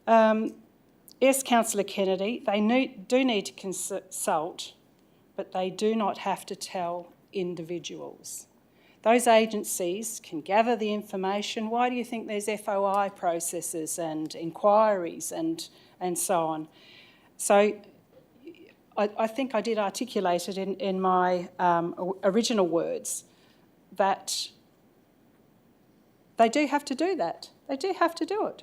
Yes, Councillor Kennedy, they do need to consult, but they do not have to tell individuals. Those agencies can gather the information. Why do you think there's FOI processes and inquiries and so on? So I think I did articulate it in my original words that they do have to do that. They do have to do it.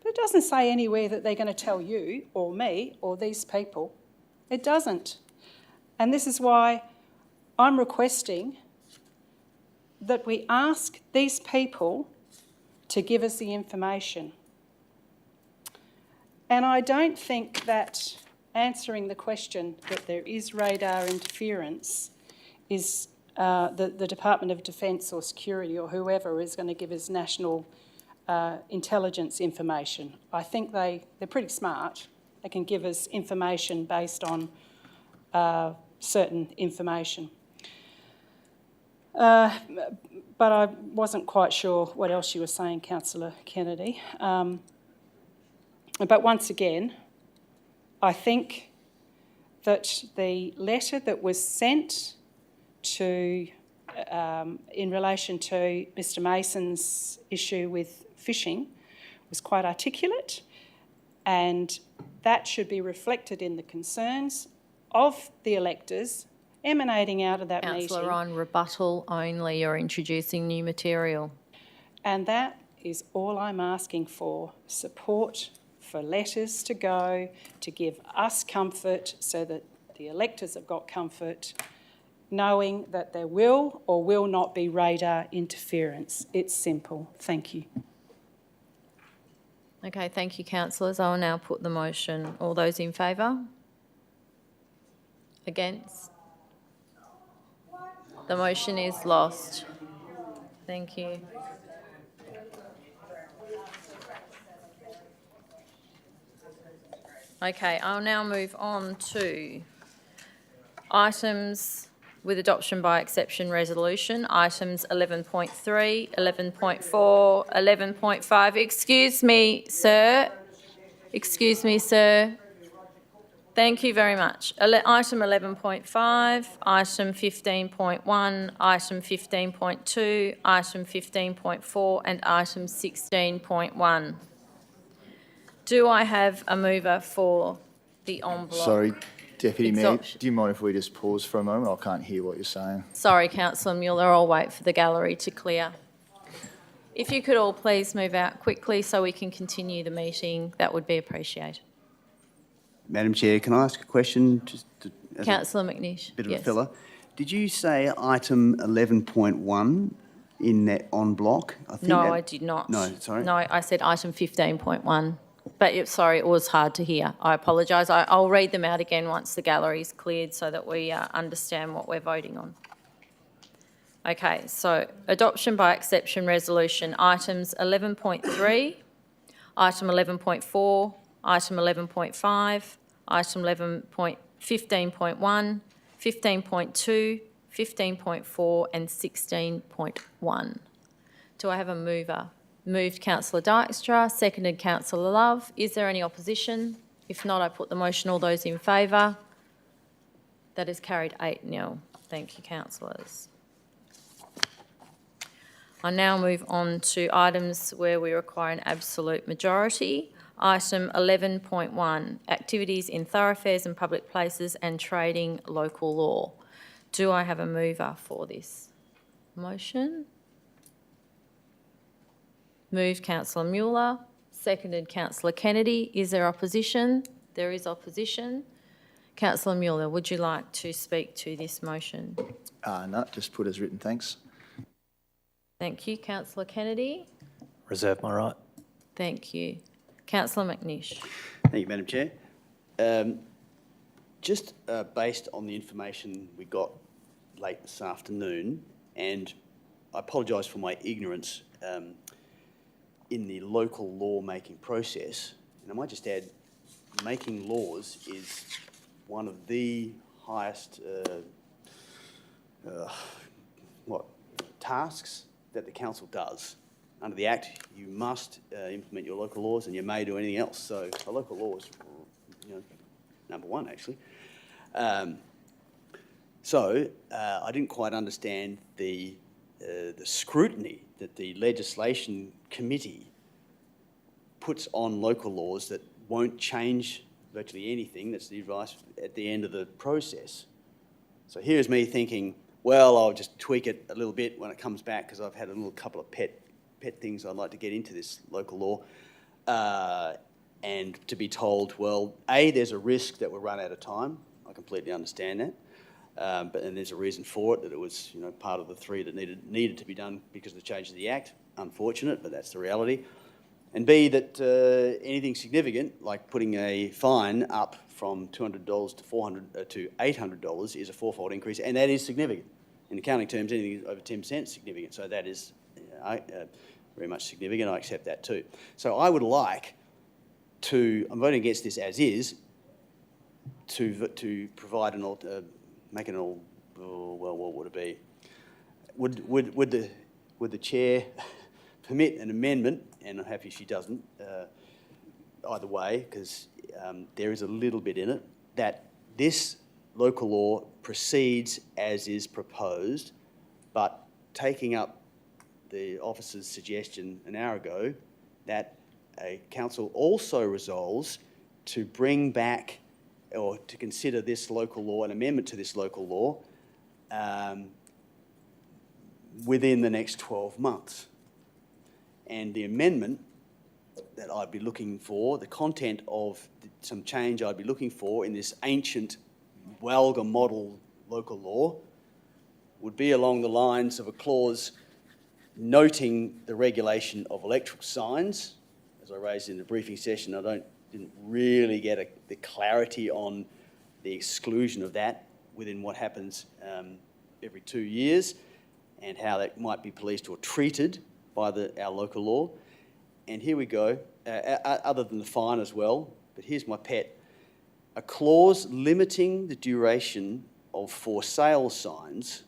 But it doesn't say anywhere that they're going to tell you or me or these people. It doesn't. And this is why I'm requesting that we ask these people to give us the information. And I don't think that answering the question that there is radar interference is the Department of Defence or Security or whoever is going to give us national intelligence information. I think they're pretty smart. They can give us information based on certain information. But I wasn't quite sure what else you were saying, Councillor Kennedy. But once again, I think that the letter that was sent to, in relation to Mr Mason's issue with fishing was quite articulate, and that should be reflected in the concerns of the electors emanating out of that meeting. Councillor Ryan, rebuttal only. You're introducing new material. And that is all I'm asking for, support for letters to go, to give us comfort so that the electors have got comfort, knowing that there will or will not be radar interference. It's simple. Thank you. Okay, thank you, councillors. I will now put the motion. All those in favour? Against? The motion is lost. Thank you. Okay, I'll now move on to items with adoption by exception resolution, items 11.3, 11.4, 11.5. Excuse me, sir. Excuse me, sir. Thank you very much. Item 11.5, item 15.1, item 15.2, item 15.4 and item 16.1. Do I have a mover for the en bloc? Sorry, Deputy Mayor, do you mind if we just pause for a moment? I can't hear what you're saying. Sorry, Councillor Mueller, I'll wait for the gallery to clear. If you could all please move out quickly so we can continue the meeting, that would be appreciated. Madam Chair, can I ask a question? Just Councillor McNish. Bit of a filler. Did you say item 11.1 in that en bloc? No, I did not. No, sorry? No, I said item 15.1. But, sorry, it was hard to hear. I apologise. I'll read them out again once the gallery's cleared so that we understand what we're voting on. Okay, so adoption by exception resolution, items 11.3, item 11.4, item 11.5, item 15.1, 15.2, 15.4 and 16.1. Do I have a mover? Moved Councillor Dykstra, seconded Councillor Love. Is there any opposition? If not, I put the motion. All those in favour? That is carried 8-0. Thank you, councillors. I now move on to items where we require an absolute majority. Item 11.1, activities in thoroughfares and public places and trading local law. Do I have a mover for this motion? Moved councillor Mueller, seconded councillor Kennedy. Is there opposition? There is opposition. Councillor Mueller, would you like to speak to this motion? No, just put as written, thanks. Thank you. Councillor Kennedy? Reserve my right. Thank you. Councillor McNish? Thank you, Madam Chair. Just based on the information we got late this afternoon, and I apologise for my ignorance in the local law-making process, and I might just add, making laws is one of the highest tasks that the council does. Under the Act, you must implement your local laws, and you may do anything else. So the local law is, number one, actually. I didn't quite understand the scrutiny that the legislation committee puts on local laws that won't change virtually anything. That's the advice at the end of the process. So here's me thinking, well, I'll just tweak it a little bit when it comes back because I've had a little couple of pet things I'd like to get into this local law. And to be told, well, A, there's a risk that we'll run out of time. I completely understand that. And there's a reason for it, that it was part of the three that needed to be done because of the change of the Act. Unfortunate, but that's the reality. And B, that anything significant, like putting a fine up from $200 to $800 is a fourfold increase, and that is significant. In accounting terms, anything over 10% is significant, so that is very much significant. I accept that too. So I would like to, I'm voting against this as is, to provide an make an well, what would it be? Would the chair permit an amendment? And I'm happy she doesn't. Either way, because there is a little bit in it that this local law proceeds as is proposed, but taking up the officer's suggestion an hour ago that a council also resolves to bring back or to consider this local law, an amendment to this local law, within the next 12 months. And the amendment that I'd be looking for, the content of some change I'd be looking for in this ancient Walga model local law would be along the lines of a clause noting the regulation of electrical signs. As I raised in the briefing session, I didn't really get the clarity on the exclusion of that within what happens every 2 years and how that might be policed or treated by our local law. And here we go, other than the fine as well, but here's my pet. A clause limiting the duration of for sale signs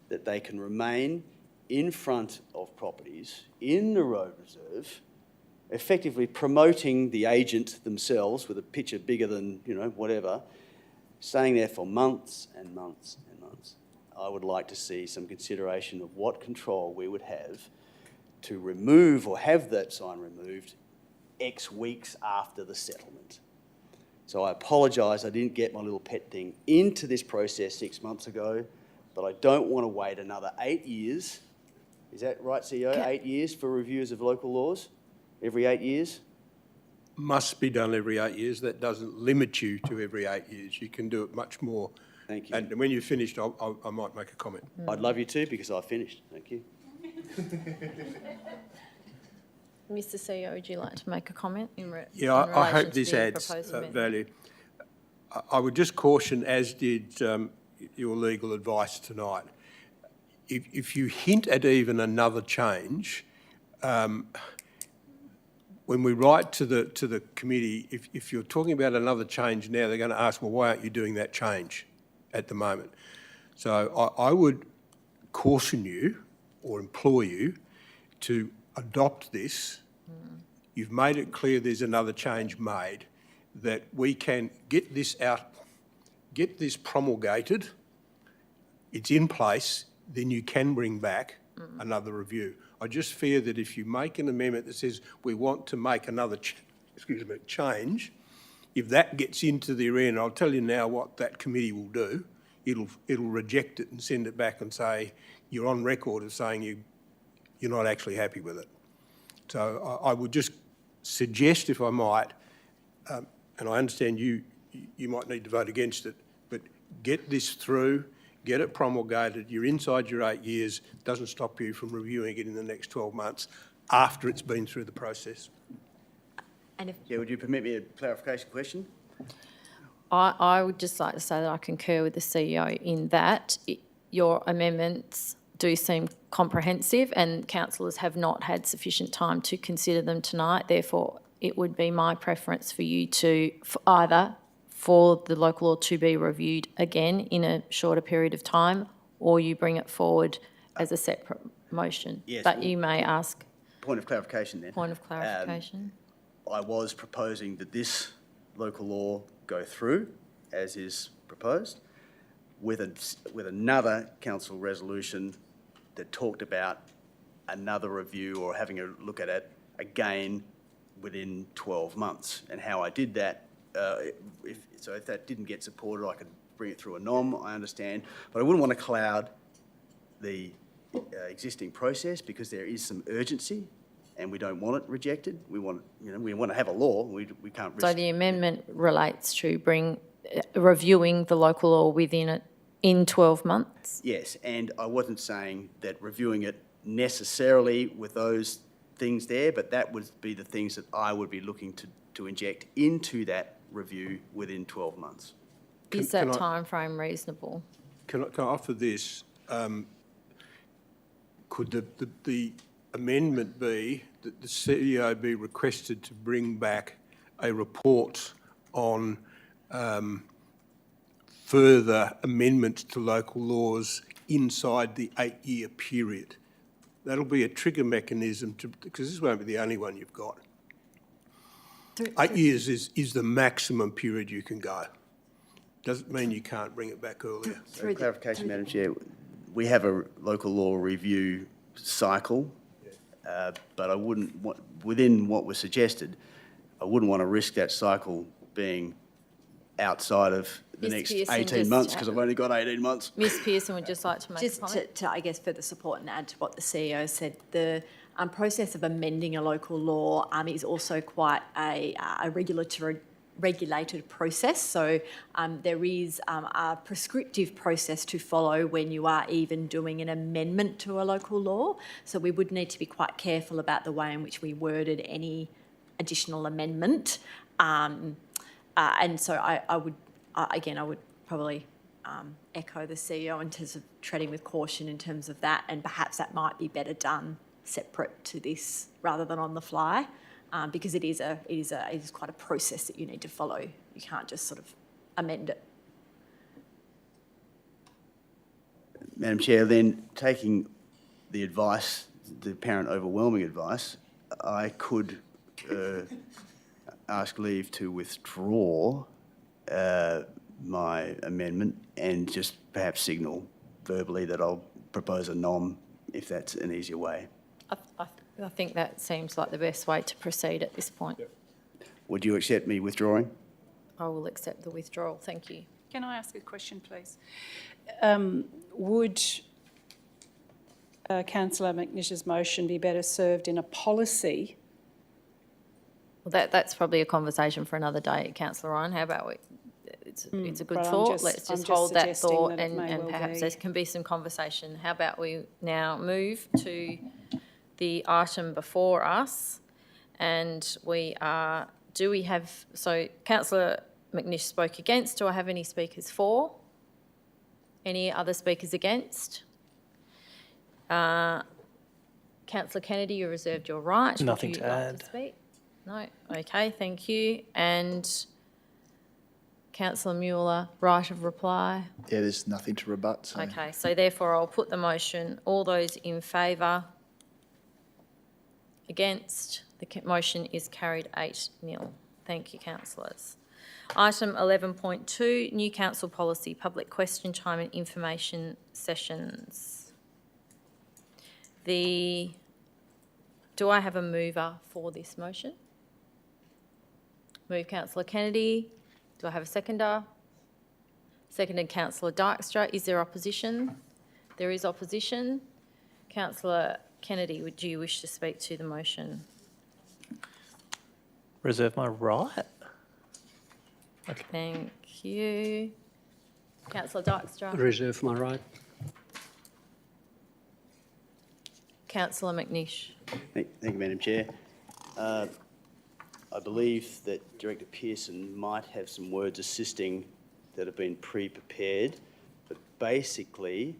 that they can remain in front of properties in the road reserve, effectively promoting the agent themselves with a picture bigger than, whatever, staying there for months and months and months. I would like to see some consideration of what control we would have to remove or have that sign removed X weeks after the settlement. So I apologise, I didn't get my little pet thing into this process 6 months ago, but I don't want to wait another 8 years. Is that right, CEO? 8 years for reviews of local laws? Every 8 years? Must be done every 8 years. That doesn't limit you to every 8 years. You can do it much more. Thank you. And when you've finished, I might make a comment. I'd love you to, because I've finished. Thank you. Mr. CEO, would you like to make a comment in relation I hope to this the adds proposed amendment? value. I would just caution, as did your legal advice tonight, if you hint at even another change, when we write to the committee, if you're talking about another change now, they're going to ask, well, why aren't you doing that change at the moment? So I would caution you or implore you to adopt this. You've made it clear there's another change made, that we can get this out, get this promulgated, it's in place, then you can bring back another review. I just fear that if you make an amendment that says we want to make another change, if that gets into the arena, I'll tell you now what that committee will do. It'll reject it and send it back and say, you're on record as saying you're not actually happy with it. So I would just suggest, if I might, and I understand you might need to vote against it, but get this through, get it promulgated, you're inside your 8 years, doesn't stop you from reviewing it in the next 12 months after it's been through the process. And if Yeah, would you permit me a clarification question? I would just like to say that I concur with the CEO in that your amendments do seem comprehensive and councillors have not had sufficient time to consider them tonight. Therefore, it would be my preference for you to either for the local law to be reviewed again in a shorter period of time, or you bring it forward as a separate motion. Yes, But well, you may ask. Point of clarification then. Point of clarification. I was proposing that this local law go through, as is proposed, with another council resolution that talked about another review or having a look at it again within 12 months. And how I did that, if that didn't get supported, I could bring it through a nom, I understand. But I wouldn't want to cloud the existing process because there is some urgency and we don't want it rejected. We want to have a law. We can't risk. So the amendment relates to reviewing the local law in 12 months? Yes, and I wasn't saying that reviewing it necessarily with those things there, but that would be the things that I would be looking to inject into that review within 12 months. Is that timeframe reasonable? Can I offer this? Could the amendment be that the CEO be requested to bring back a report on further amendments to local laws inside the 8-year period? That'll be a trigger mechanism because this won't be the only one you've got. 8 years is the maximum period you can go. Doesn't mean you can't bring it back earlier. So clarification, Madam Chair, we have a local law review cycle, but I wouldn't within what was suggested, I wouldn't want to risk that cycle being outside of the next 18 months because I've only got 18 months. Ms Pearson would just like to make a comment. to, I guess, further support and add to what the CEO said, the process of amending a local law is also quite a regulated process. So there is a prescriptive process to follow when you are even doing an amendment to a local law. So we would need to be quite careful about the way in which we worded any additional amendment. And so I would probably echo the CEO in terms of treading with caution in terms of that, and perhaps that might be better done separate to this rather than on the fly, because it is quite a process that you need to follow. You can't just sort of amend it. Madam Chair, then taking the advice, the apparent overwhelming advice, I could ask leave to withdraw my amendment and just perhaps signal verbally that I'll propose a nom if that's an easier way. I think that seems like the best way to proceed at this point. Yep. Would you accept me withdrawing? I will accept the withdrawal. Thank you. Can I ask a question, please? Would Councillor McNish's motion be better served in a policy? Well, that's probably a conversation for another day, Councillor Ryan. How about we? It's a good thought. Let's just hold that thought, and perhaps there can be some conversation. How about we now move to the item before us, and so Councillor McNish spoke against. Do I have any speakers for? Any other speakers against? Councillor Kennedy, you reserved your right. Nothing Would you to like add. To speak? No? Okay, thank you. And Councillor Mueller, right of reply? Yeah, there's nothing to rebut. So. Okay, so therefore I'll put the motion. All those in favour? Against? The motion is carried 8-0. Thank you, councillors. Item 11.2, new council policy, public question time and information sessions. Do I have a mover for this motion? Move Councillor Kennedy. Do I have a seconder? Seconded Councillor Dykstra. Is there opposition? There is opposition. Councillor Kennedy, do you wish to speak to the motion? Reserve my right. Thank you. Councillor Dykstra. Reserve my right. Councillor McNish. Thank you, Madam Chair. I believe that Director Pearson might have some words assisting that have been pre-prepared, but basically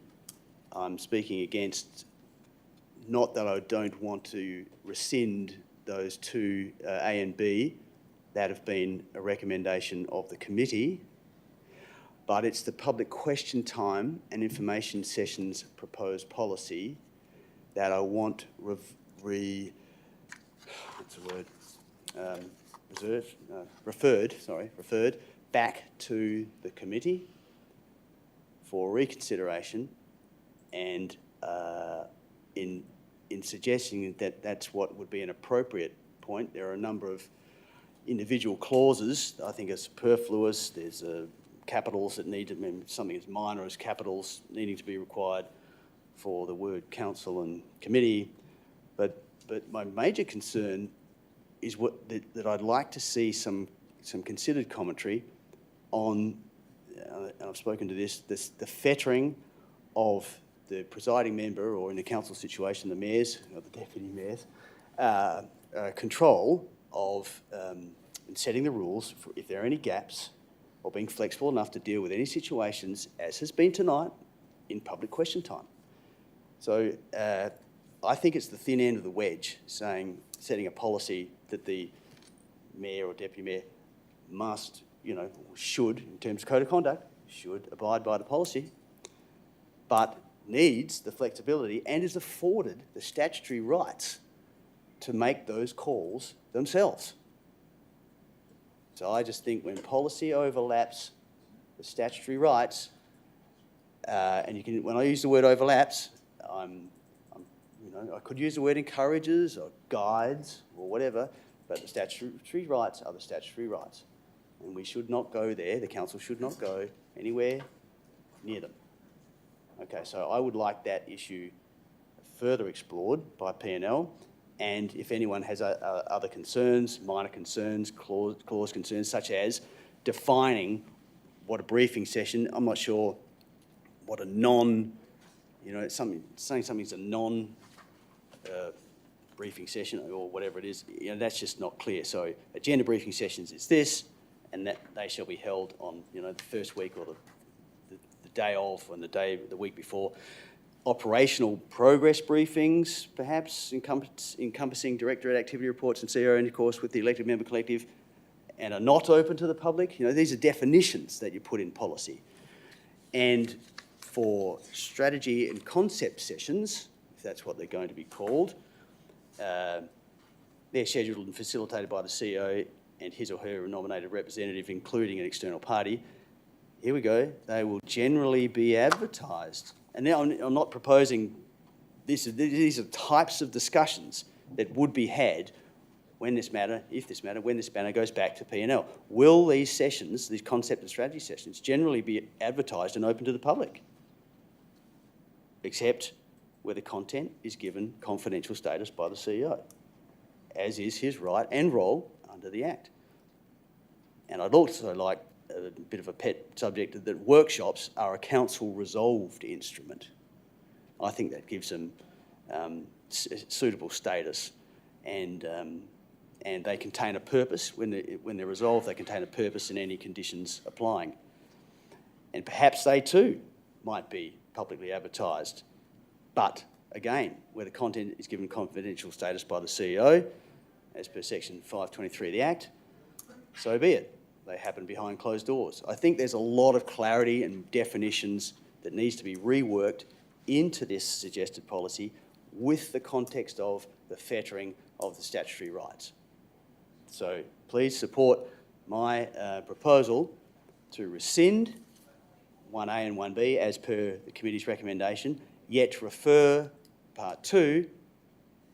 I'm speaking against, not that I don't want to rescind those two, A and B, that have been a recommendation of the committee, but it's the public question time and information sessions proposed policy that I want referred back to the committee for reconsideration, and in suggesting that that's what would be an appropriate point. There are a number of individual clauses that I think are superfluous. There's capitals that need to, I mean, something as minor as capitals needing to be required for the word council and committee, but my major concern is that I'd like to see some considered commentary on, and I've spoken to this, the fettering of the presiding member, or in the council situation, the mayors or the deputy mayors, control of setting the rules for if there are any gaps, or being flexible enough to deal with any situations, as has been tonight, in public question time. So I think it's the thin end of the wedge, setting a policy that the mayor or deputy mayor must, should, in terms of code of conduct, should abide by the policy, but needs the flexibility and is afforded the statutory rights to make those calls themselves. So I just think when policy overlaps the statutory rights, and when I use the word overlaps, I could use the word encourages or guides or whatever, but the statutory rights are the statutory rights. And we should not go there, the council should not go anywhere near them. Okay, so I would like that issue further explored by P&L, and if anyone has other concerns, minor concerns, clause concerns, such as defining what a briefing session, I'm not sure what a saying something's a briefing session or whatever it is, that's just not clear. So agenda briefing sessions is this, and that they shall be held on, the first week or the day of, and the week before. Operational progress briefings, perhaps encompassing directorate activity reports and CEO intercourse with the elected member collective, and are not open to the public. These are definitions that you put in policy. And for strategy and concept sessions, if that's what they're going to be called, they're scheduled and facilitated by the CEO and his or her nominated representative, including an external party. Here we go. They will generally be advertised. And now I'm not proposing this. These are types of discussions that would be had when this matter goes back to P&L. Will these sessions, these concept and strategy sessions, generally be advertised and open to the public? Except where the content is given confidential status by the CEO, as is his right and role under the Act. And I'd also like a bit of a pet subject, that workshops are a council-resolved instrument. I think that gives them suitable status, and they contain a purpose. When they're resolved, they contain a purpose in any conditions applying. And perhaps they too might be publicly advertised. But again, where the content is given confidential status by the CEO, as per section 523 of the Act, so be it. They happen behind closed doors. I think there's a lot of clarity and definitions that needs to be reworked into this suggested policy with the context of the fettering of the statutory rights. So please support my proposal to rescind 1A and 1B as per the committee's recommendation, yet refer Part 2,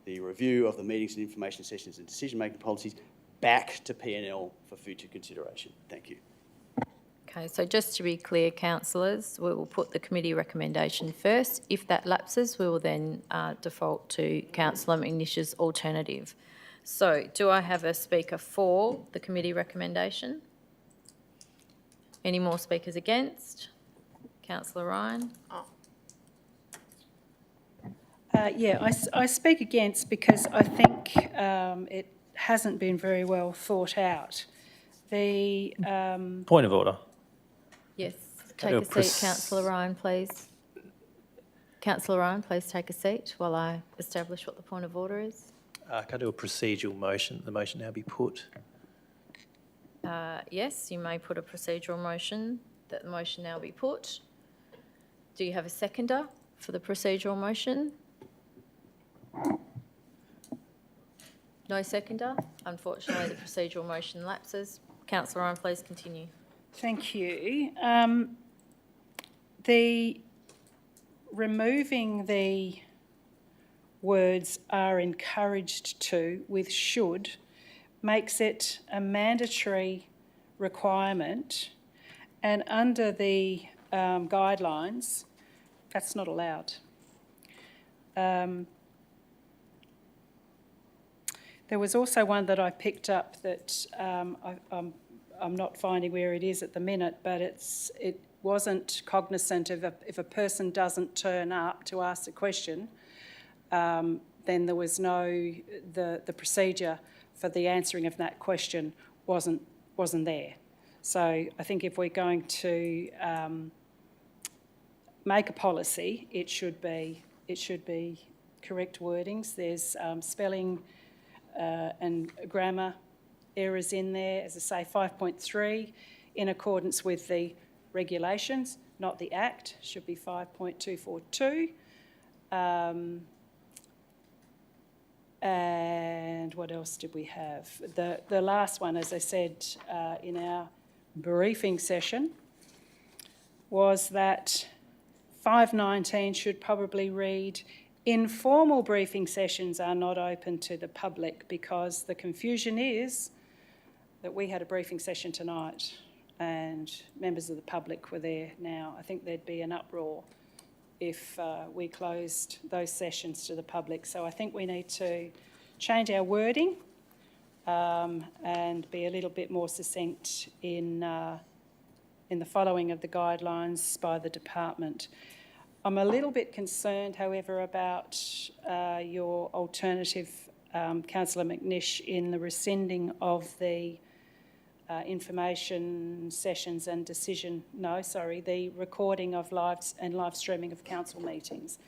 the review of the meetings and information sessions and decision-making policies, back to P&L for future consideration. Thank you. Okay, so just to be clear, councillors, we will put the committee recommendation first. If that lapses, we will then default to Councillor McNish's alternative. So do I have a speaker for the committee recommendation? Any more speakers against? Councillor Ryan? I speak against because I think it hasn't been very well thought out. The Point of order. Yes, take a seat, Councillor Ryan, please. Councillor Ryan, please take a seat while I establish what the point of order is. Can I do a procedural motion? The motion now be put. Yes, you may put a procedural motion that the motion now be put. Do you have a seconder for the procedural motion? No seconder? Unfortunately, the procedural motion lapses. Councillor Ryan, please continue. Thank you. Removing the words "are encouraged to" with "should" makes it a mandatory requirement, and under the guidelines, that's not allowed. There was also one that I picked up that I'm not finding where it is at the minute, but it wasn't cognizant of if a person doesn't turn up to ask the question, then there was the procedure for the answering of that question wasn't there. So I think if we're going to make a policy, it should be correct wordings. There's spelling and grammar errors in there. As I say, 5.3, in accordance with the regulations, not the Act, should be 5.242. And what else did we have? The last one, as I said in our briefing session, was that 519 should probably read, informal briefing sessions are not open to the public, because the confusion is that we had a briefing session tonight and members of the public were there now. I think there'd be an uproar if we closed those sessions to the public. So I think we need to change our wording and be a little bit more succinct in the following of the guidelines by the department. I'm a little bit concerned, however, about your alternative, Councillor McNish, in the rescinding of the information sessions and the recording of live streaming of council meetings.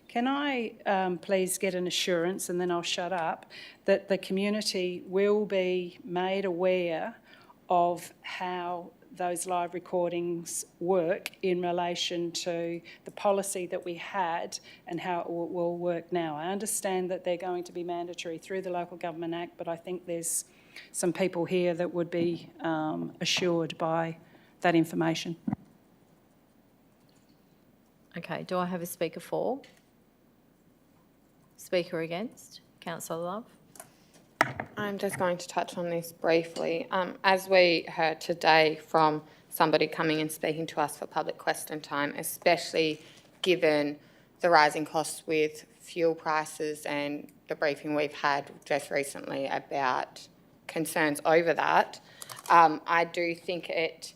Can I please get an assurance, and then I'll shut up, that the community will be made aware of how those live recordings work in relation to the policy that we had and how it will work now? I understand that they're going to be mandatory through the Local Government Act, but I think there's some people here that would be assured by that information. Okay, do I have a speaker for? Speaker against? Councillor Love? I'm just going to touch on this briefly. As we heard today from somebody coming and speaking to us for public question time, especially given the rising costs with fuel prices and the briefing we've had just recently about concerns over that, I do think it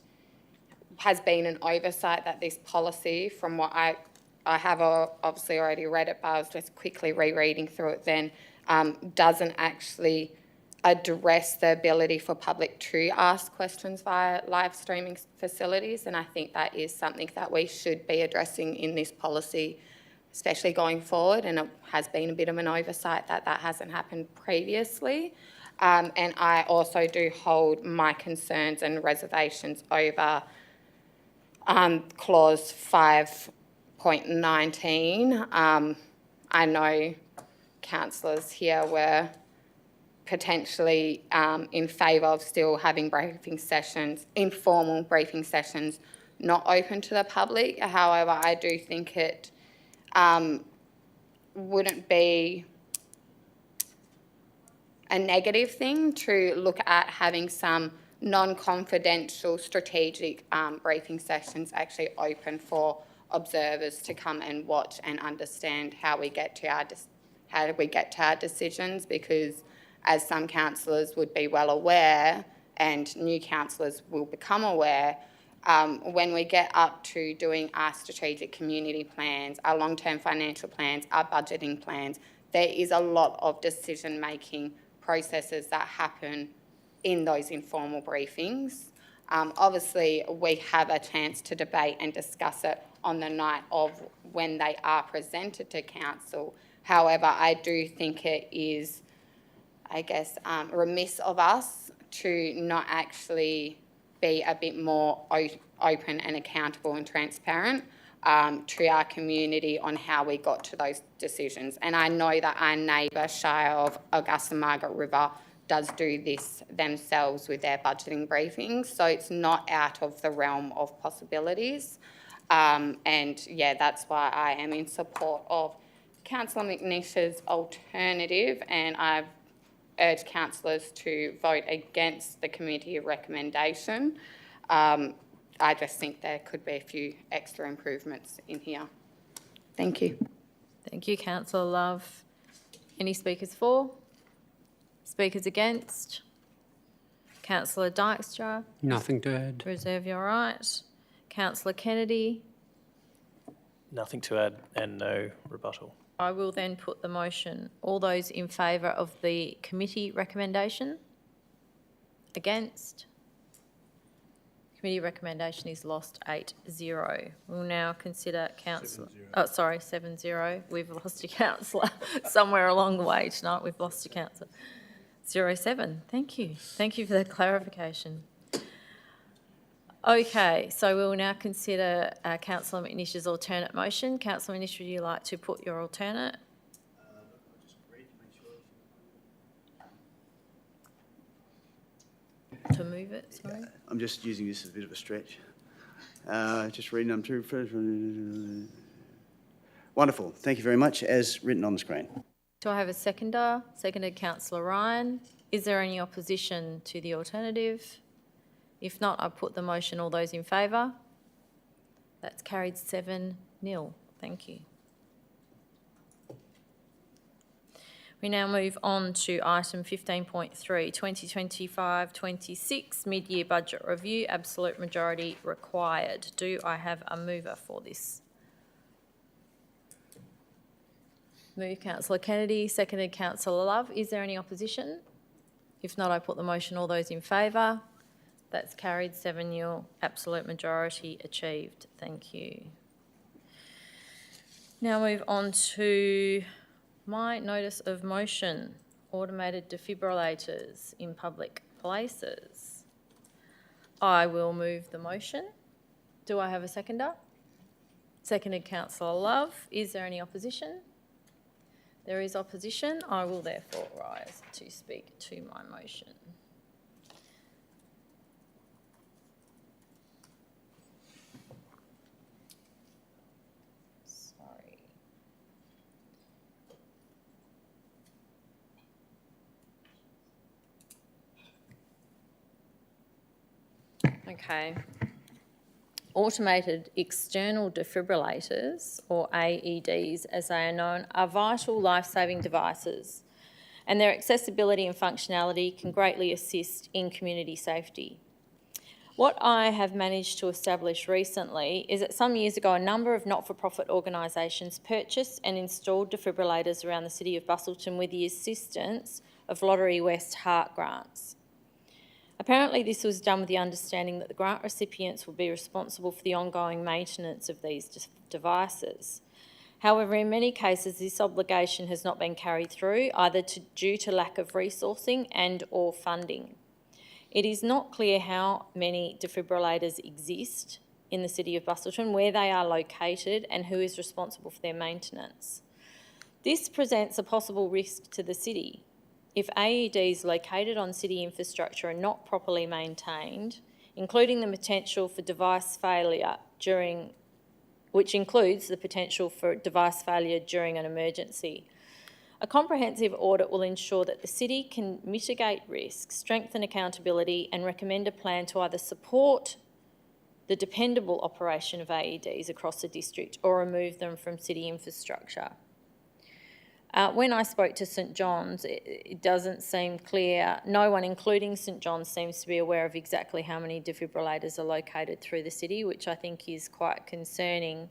has been an oversight that this policy, from what I have obviously already read it, but I was just quickly rereading through it then, doesn't actually address the ability for public to ask questions via live streaming facilities, and I think that is something that we should be addressing in this policy, especially going forward, and it has been a bit of an oversight that hasn't happened previously. And I also do hold my concerns and reservations over clause 5.19. I know councillors here were potentially in favour of still having briefing sessions, informal briefing sessions, not open to the public. However, I do think it wouldn't be a negative thing to look at having some non-confidential strategic briefing sessions actually open for observers to come and watch and understand how we get to our decisions, because as some councillors would be well aware, and new councillors will become aware, when we get up to doing our strategic community plans, our long-term financial plans, our budgeting plans, there is a lot of decision-making processes that happen in those informal briefings. Obviously, we have a chance to debate and discuss it on the night of when they are presented to council. However, I do think it is, I guess, remiss of us to not actually be a bit more open and accountable and transparent to our community on how we got to those decisions. And I know that our neighbour, Shire of Augusta Margaret River, does do this themselves with their budgeting briefings, so it's not out of the realm of possibilities. And yeah, that's why I am in support of Councillor McNish's alternative, and I've urged councillors to vote against the committee recommendation. I just think there could be a few extra improvements in here. Thank you. Thank you, Councillor Love. Any speakers for? Speakers against? Councillor Dykstra? Nothing to add. Reserve your right. Councillor Kennedy? Nothing to add and no rebuttal. I will then put the motion. All those in favour of the committee recommendation? Against? Committee recommendation is lost 8-0. We'll now consider councillor... 7-0. We've lost a councillor somewhere along the way tonight. We've lost a councillor. 07. Thank you. Thank you for the clarification. Okay, so we'll now consider Councillor McNish's alternate motion. Councillor McNish, would you like to put your alternate? To move it, sorry. I'm just using this as a bit of a stretch. Just reading them through. Wonderful. Thank you very much. As written on the screen. Do I have a seconder? Seconded Councillor Ryan. Is there any opposition to the alternative? If not, I put the motion. All those in favour? That's carried 7-0. Thank you. We now move on to item 15.3, 2025-26 mid-year budget review, absolute majority required. Do I have a mover for this? Move Councillor Kennedy, seconded Councillor Love. Is there any opposition? If not, I put the motion. All those in favour? That's carried 7-0, absolute majority achieved. Thank you. Now move on to my notice of motion, automated defibrillators in public places. I will move the motion. Do I have a seconder? Seconded Councillor Love. Is there any opposition? There is opposition. I will therefore rise to speak to my motion. Okay. Automated external defibrillators, or AEDs as they are known, are vital life-saving devices, and their accessibility and functionality can greatly assist in community safety. What I have managed to establish recently is that some years ago a number of not-for-profit organisations purchased and installed defibrillators around the city of Busselton with the assistance of Lottery West Heart grants. Apparently this was done with the understanding that the grant recipients would be responsible for the ongoing maintenance of these devices. However, in many cases this obligation has not been carried through, either due to lack of resourcing and or funding. It is not clear how many defibrillators exist in the city of Busselton, where they are located and who is responsible for their maintenance. This presents a possible risk to the city. If AEDs located on city infrastructure are not properly maintained, including the potential for device failure which includes the potential for device failure during an emergency. A comprehensive audit will ensure that the city can mitigate risk, strengthen accountability and recommend a plan to either support the dependable operation of AEDs across the district or remove them from city infrastructure. When I spoke to St John's, it doesn't seem clear. No one, including St John's, seems to be aware of exactly how many defibrillators are located through the city, which I think is quite concerning.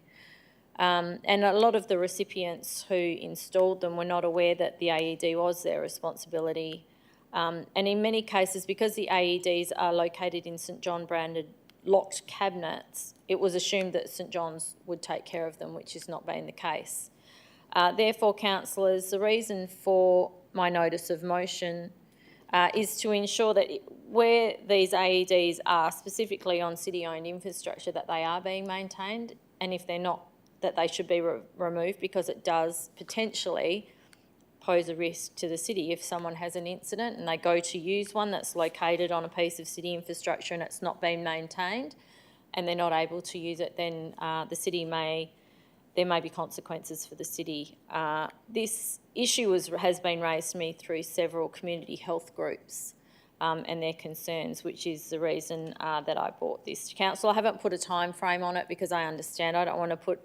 And a lot of the recipients who installed them were not aware that the AED was their responsibility. And in many cases, because the AEDs are located in St John branded locked cabinets, it was assumed that St John's would take care of them, which has not been the case. Therefore, councillors, the reason for my notice of motion is to ensure that where these AEDs are specifically on city-owned infrastructure, that they are being maintained, and if they're not, that they should be removed, because it does potentially pose a risk to the city if someone has an incident and they go to use one that's located on a piece of city infrastructure and it's not being maintained and they're not able to use it, then there may be consequences for the city. This issue has been raised to me through several community health groups and their concerns, which is the reason that I brought this to council. I haven't put a time frame on it because I understand I don't want to put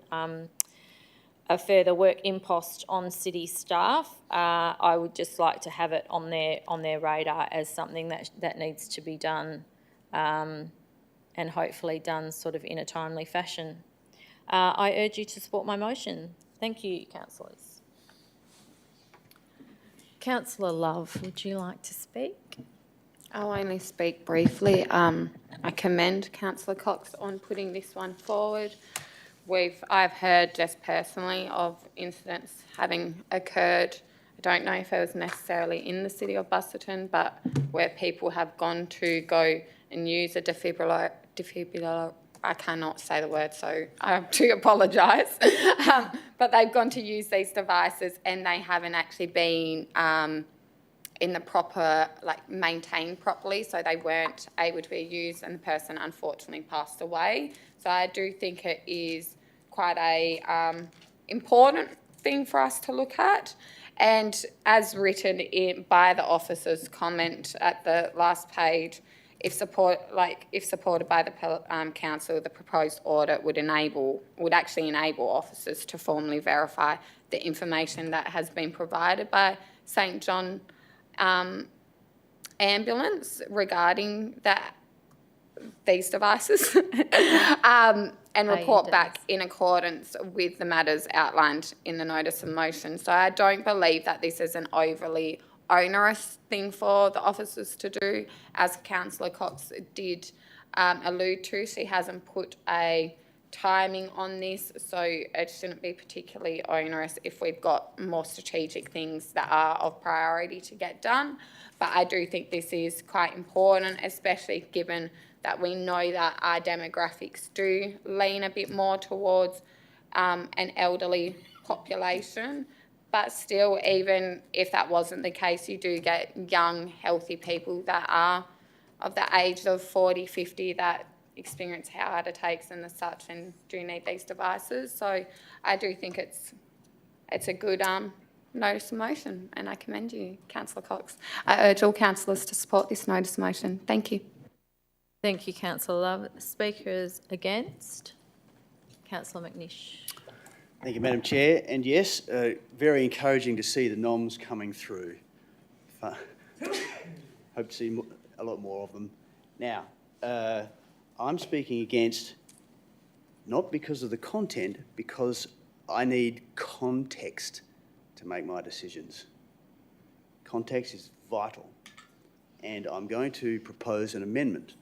a further work impost on city staff. I would just like to have it on their radar as something that needs to be done and hopefully done sort of in a timely fashion. I urge you to support my motion. Thank you, councillors. Councillor Love, would you like to speak? I'll only speak briefly. I commend Councillor Cox on putting this one forward. I've heard just personally of incidents having occurred. I don't know if it was necessarily in the city of Busselton, but where people have gone to go and use a defibrillator. I cannot say the word, so I have to apologise. But they've gone to use these devices and they haven't actually been in the proper, maintained properly, so they weren't able to be used and the person unfortunately passed away. So I do think it is quite a important thing for us to look at. And as written by the officer's comment at the last page, if supported by the council, the proposed audit would actually enable officers to formally verify the information that has been provided by St John Ambulance regarding these devices and report back in accordance with the matters outlined in the notice of motion. So I don't believe that this is an overly onerous thing for the officers to do. As Councillor Cox did allude to, she hasn't put a timing on this, so it shouldn't be particularly onerous if we've got more strategic things that are of priority to get done. But I do think this is quite important, especially given that we know that our demographics do lean a bit more towards an elderly population. But still, even if that wasn't the case, you do get young, healthy people that are of the age of 40, 50 that experience heart attacks and such and do need these devices. So I do think it's a good notice of motion, and I commend you, Councillor Cox. I urge all councillors to support this notice of motion. Thank you. Thank you, Councillor Love. Speakers against? Councillor McNish. Thank you, Madam Chair. And yes, very encouraging to see the noms coming through. Hope to see a lot more of them. Now, I'm speaking against, not because of the content, because I need context to make my decisions. Context is vital. And I'm going to propose an amendment.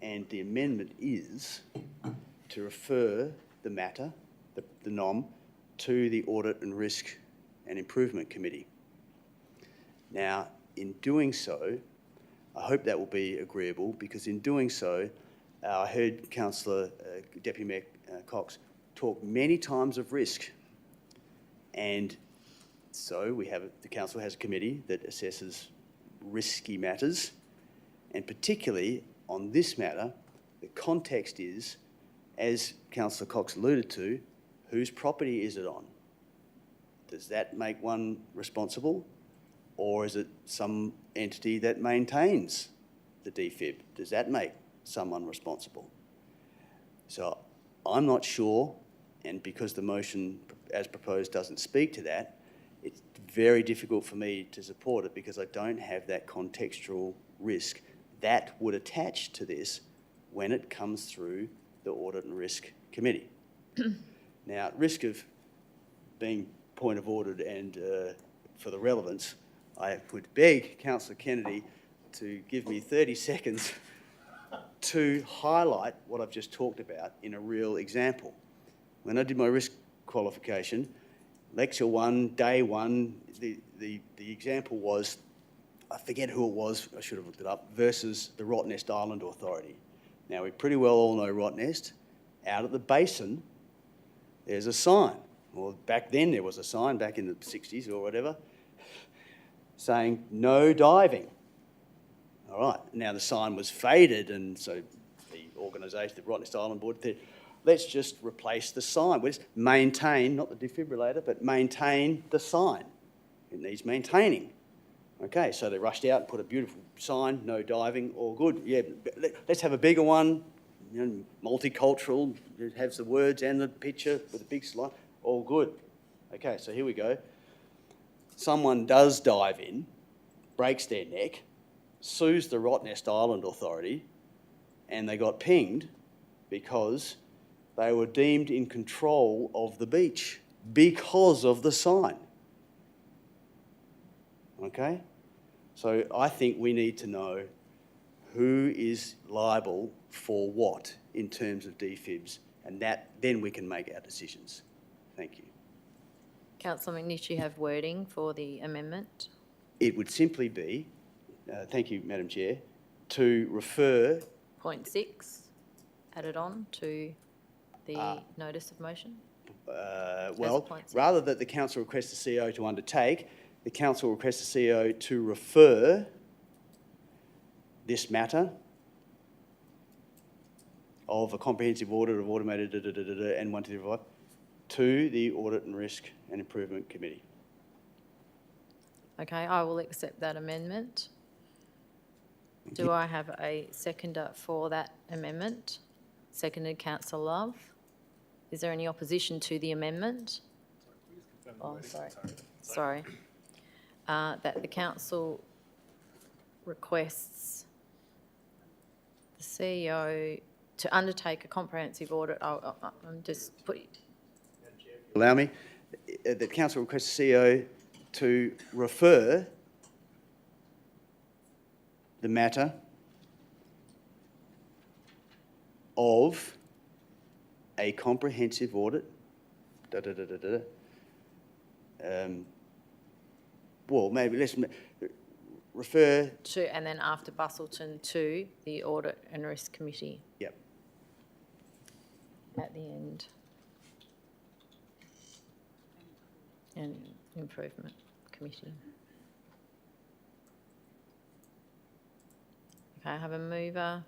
And the amendment is to refer the matter, the NOM, to the Audit and Risk and Improvement Committee. Now, in doing so, I hope that will be agreeable, because in doing so, I heard Councillor Deputy Mayor Cox talk many times of risk. And so the council has a committee that assesses risky matters, and particularly on this matter, the context is, as Councillor Cox alluded to, whose property is it on? Does that make one responsible? Or is it some entity that maintains the defib? Does that make someone responsible? So I'm not sure, and because the motion as proposed doesn't speak to that, very difficult for me to support it because I don't have that contextual risk that would attach to this when it comes through the Audit and Risk Committee. Now, at risk of being point of ordered and for the relevance, I would beg Councillor Kennedy to give me 30 seconds to highlight what I've just talked about in a real example. When I did my risk qualification, lecture 1, day 1, the example was, I forget who it was, I should have looked it up, versus the Rottnest Island Authority. Now, we pretty well all know Rottnest. Out at the basin, there's a sign. Well, back then there was a sign, back in the 60s or whatever, saying no diving. All right, now the sign was faded, and so the organisation, the Rottnest Island Board, said, let's just replace the sign. We'll just maintain, not the defibrillator, but maintain the sign. It needs maintaining. Okay, so they rushed out and put a beautiful sign, no diving, all good. Yeah, let's have a bigger one, you know, multicultural, it has the words and the picture with a big slide, all good. Okay, so here we go. Someone does dive in, breaks their neck, sues the Rottnest Island Authority, and they got pinged because they were deemed in control of the beach because of the sign. Okay? So I think we need to know who is liable for what in terms of defibs, and then we can make our decisions. Thank you. Councillor McNish, you have wording for the amendment? It would simply be, thank you, Madam Chair, to refer... Point 6, added on to the notice of motion? Well, rather that the council request the CEO to undertake, the council requests the CEO to refer this matter of a comprehensive audit of automated and 125 to the Audit and Risk and Improvement Committee. Okay, I will accept that amendment. Do I have a seconder for that amendment? Seconded, Councillor Love. Is there any opposition to the amendment? Oh, sorry. Sorry. That the council requests the CEO to undertake a comprehensive audit. I'm just putting... Allow me. The council requests the CEO to refer the matter of a comprehensive audit, well, maybe let's refer... to, and then after Busselton to the Audit and Risk Committee. Yep. At the end. And Improvement Committee. Okay, I have a mover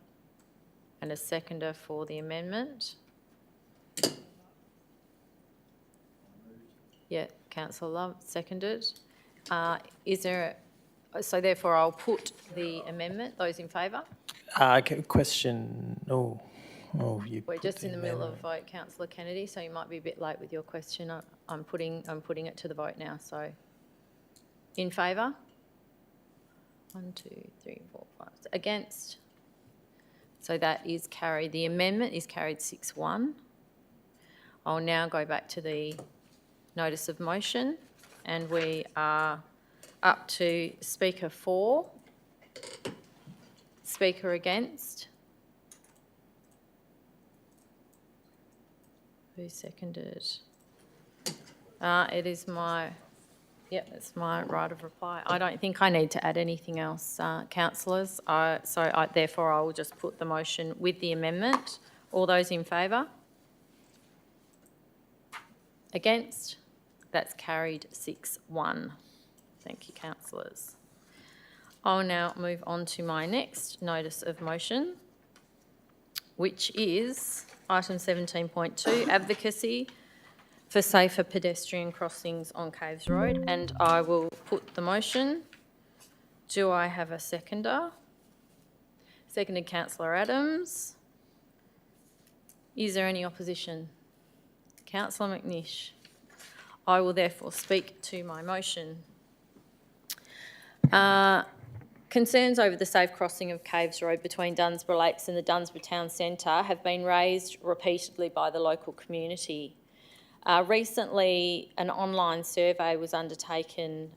and a seconder for the amendment. Yeah, Councillor Love, seconded. Is there, so therefore I'll put the amendment. Those in favour? Question, We're just in the middle of a vote, Councillor Kennedy, so you might be a bit late with your question. I'm putting it to the vote now, so in favour? 1, 2, 3, 4, 5. Against? So that is carried. The amendment is carried 6-1. I'll now go back to the notice of motion, and we are up to Speaker for. Speaker against? Who seconded? It is my, it's my right of reply. I don't think I need to add anything else, councillors. Therefore, I will just put the motion with the amendment. All those in favour? Against? That's carried 6-1. Thank you, councillors. I'll now move on to my next notice of motion, which is item 17.2, advocacy for safer pedestrian crossings on Caves Road, and I will put the motion. Do I have a seconder? Seconded, Councillor Adams. Is there any opposition? Councillor McNish. I will therefore speak to my motion. Concerns over the safe crossing of Caves Road between Dunsborough Lakes and the Dunsborough Town Centre have been raised repeatedly by the local community. Recently, an online survey was undertaken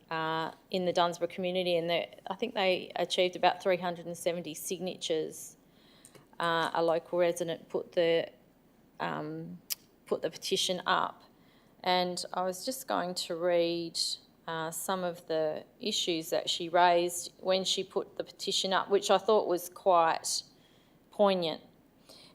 in the Dunsborough community, and I think they achieved about 370 signatures. A local resident put the petition up, and I was just going to read some of the issues that she raised when she put the petition up, which I thought was quite poignant.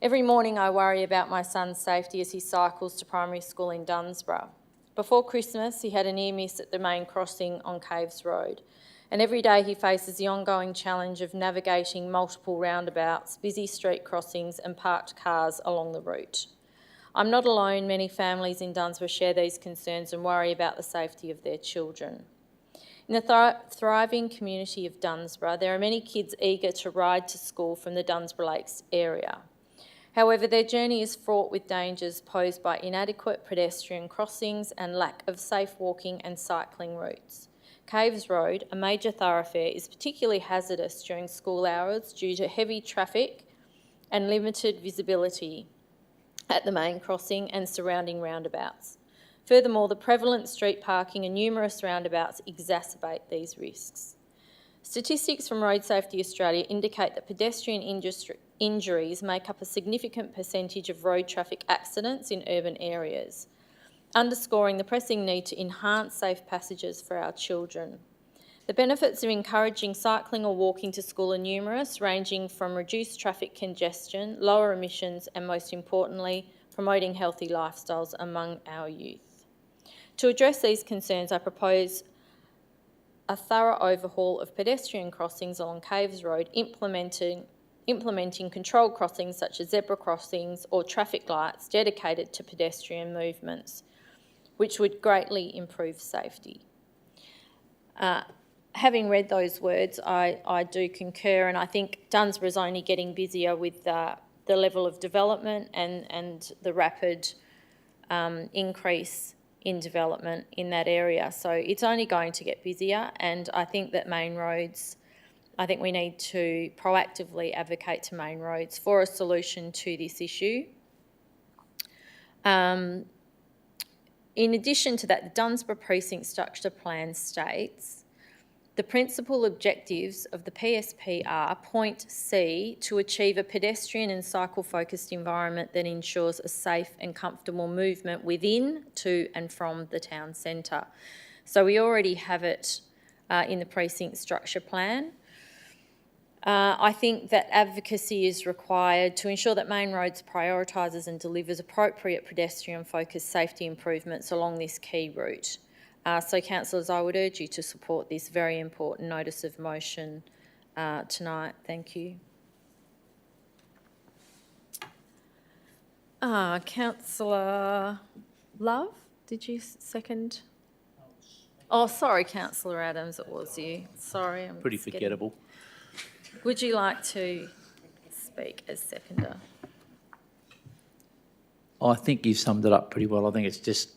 Every morning I worry about my son's safety as he cycles to primary school in Dunsborough. Before Christmas, he had a near miss at the main crossing on Caves Road, and every day he faces the ongoing challenge of navigating multiple roundabouts, busy street crossings and parked cars along the route. I'm not alone. Many families in Dunsborough share these concerns and worry about the safety of their children. In the thriving community of Dunsborough, there are many kids eager to ride to school from the Dunsborough Lakes area. However, their journey is fraught with dangers posed by inadequate pedestrian crossings and lack of safe walking and cycling routes. Caves Road, a major thoroughfare, is particularly hazardous during school hours due to heavy traffic and limited visibility at the main crossing and surrounding roundabouts. Furthermore, the prevalent street parking and numerous roundabouts exacerbate these risks. Statistics from Road Safety Australia indicate that pedestrian injuries make up a significant percentage of road traffic accidents in urban areas, underscoring the pressing need to enhance safe passages for our children. The benefits of encouraging cycling or walking to school are numerous, ranging from reduced traffic congestion, lower emissions, and most importantly, promoting healthy lifestyles among our youth. To address these concerns, I propose a thorough overhaul of pedestrian crossings along Caves Road, implementing controlled crossings such as zebra crossings or traffic lights dedicated to pedestrian movements, which would greatly improve safety. Having read those words, I do concur, and I think Dunsborough is only getting busier with the level of development and the rapid increase in development in that area. So it's only going to get busier, and I think that main roads, I think we need to proactively advocate to main roads for a solution to this issue. In addition to that, the Dunsborough Precinct Structure Plan states the principal objectives of the PSP are point C, to achieve a pedestrian and cycle-focused environment that ensures a safe and comfortable movement within, to and from the town centre. So we already have it in the precinct structure plan. I think that advocacy is required to ensure that Main Roads prioritises and delivers appropriate pedestrian-focused safety improvements along this key route. So, councillors, I would urge you to support this very important notice of motion tonight. Thank you. Councillor Love, did you second? Oh, sorry, Councillor Adams, it was you. Sorry. I'm Pretty forgettable. Would you like to speak as seconder? I think you summed it up pretty well. I think it's just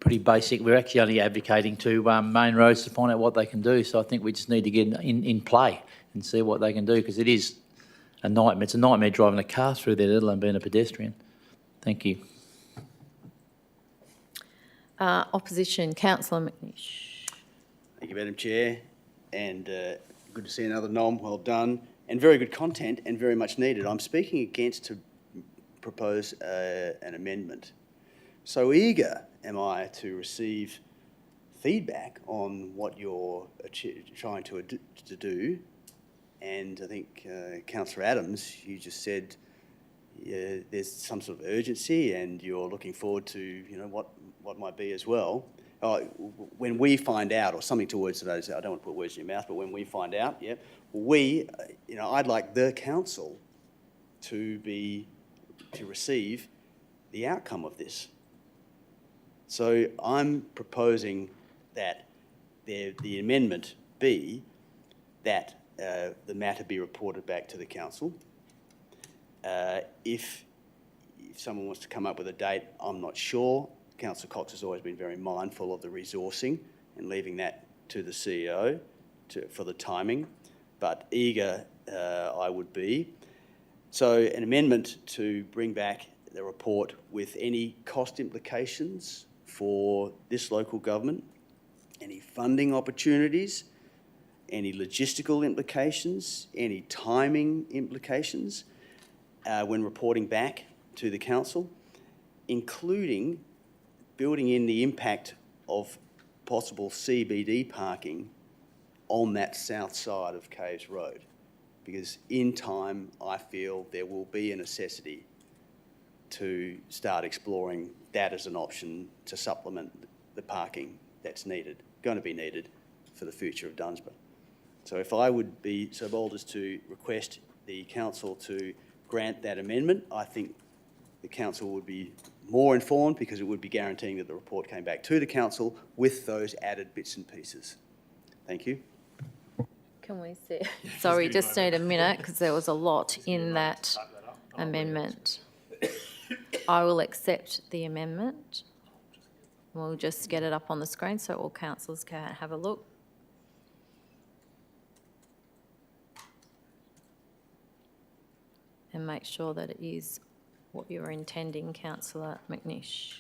pretty basic. We're actually only advocating to Main Roads to find out what they can do. So I think we just need to get in play and see what they can do, because it is a nightmare. It's a nightmare driving a car through there, let alone being a pedestrian. Thank you. Opposition, Councillor McNish. Thank you, Madam Chair, and good to see another nom. Well done, and very good content and very much needed. I'm speaking against to propose an amendment. So eager am I to receive feedback on what you're trying to do, and I think Councillor Adams, you just said there's some sort of urgency, and you're looking forward to what might be as well. When we find out, or something towards those, I don't want to put words in your mouth, but when we find out, yeah, I'd like the council to receive the outcome of this. So I'm proposing that the amendment be that the matter be reported back to the council. If someone wants to come up with a date, I'm not sure. Councillor Cox has always been very mindful of the resourcing and leaving that to the CEO. for the timing, but eager I would be. So an amendment to bring back the report with any cost implications for this local government, any funding opportunities, any logistical implications, any timing implications when reporting back to the council, including building in the impact of possible CBD parking on that south side of Caves Road. Because in time, I feel there will be a necessity to start exploring that as an option to supplement the parking that's going to be needed for the future of Dunsborough. So if I would be so bold as to request the council to grant that amendment, I think the council would be more informed because it would be guaranteeing that the report came back to the council with those added bits and pieces. Thank you. Can we see? Sorry, just need a minute because there was a lot in that amendment. I will accept the amendment. We'll just get it up on the screen so all councillors can have a look. And make sure that it is what you're intending, Councillor McNish.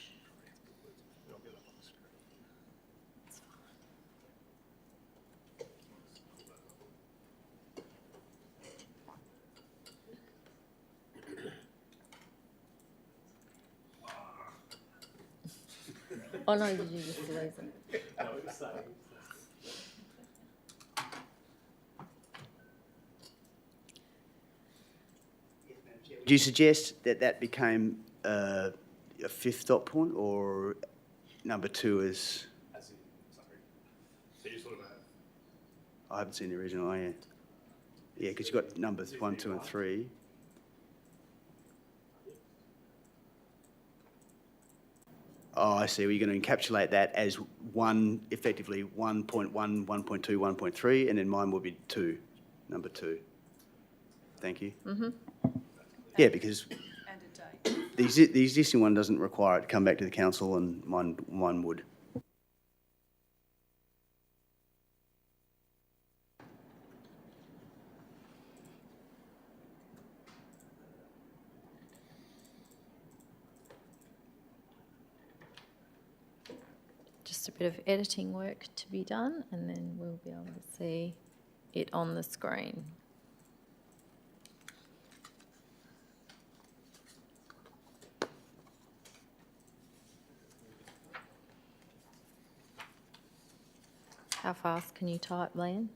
Oh no, did you just lose it? Do you suggest that that became a fifth dot point, or number 2 is? I haven't seen the original. Oh, yeah. Yeah, because you've got numbers 1, 2, and 3. Oh, I see. Well, you're going to encapsulate that as effectively 1.1, 1.2, 1.3, and then mine will be 2, number 2. Thank you. Mm-hmm. Yeah, because the existing one doesn't require it to come back to the council, and mine would. Just a bit of editing work to be done, and then we'll be able to see it on the screen. How fast can you type, Liam?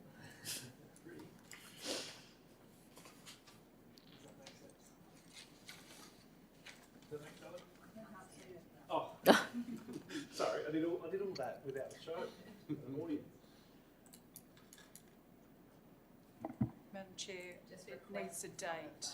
Oh, sorry, I did all that without a show. Madam Chair, it needs a date.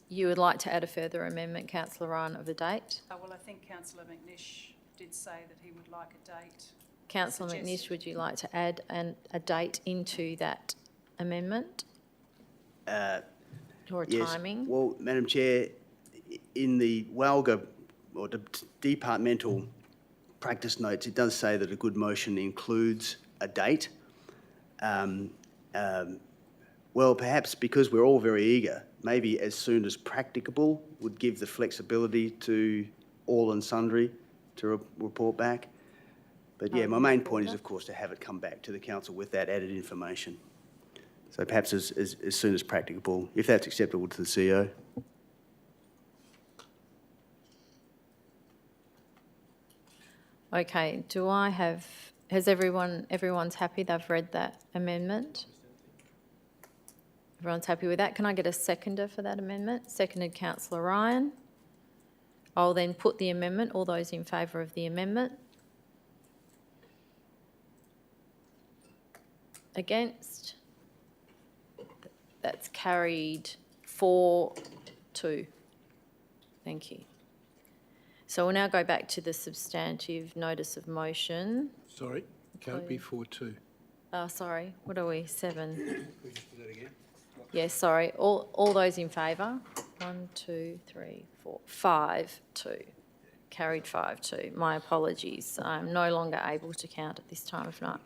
You would like to add a further amendment, Councillor Ryan, of a date? Well, I think Councillor McNish did say that he would like a date. Councillor McNish, would you like to add a date into that amendment? Or a Yes. timing? Well, Madam Chair, in the WALGA or departmental practice notes, it does say that a good motion includes a date. Well, perhaps because we're all very eager, maybe as soon as practicable would give the flexibility to all and sundry to report back. But yeah, my main point is, of course, to have it come back to the council with that added information. So perhaps as soon as practicable, if that's acceptable to the CEO. Okay, everyone's happy they've read that amendment? Everyone's happy with that? Can I get a seconder for that amendment? Seconded, Councillor Ryan. I'll then put the amendment. All those in favour of the amendment? Against? That's carried 4-2. Thank you. So we'll now go back to the substantive notice of motion. Sorry, can't be 4-2. Sorry, what are we, 7? Can we just do that again? Yes, sorry. All those in favour? 1, 2, 3, 4, 5-2. Carried 5-2. My apologies. I'm no longer able to count at this time of night.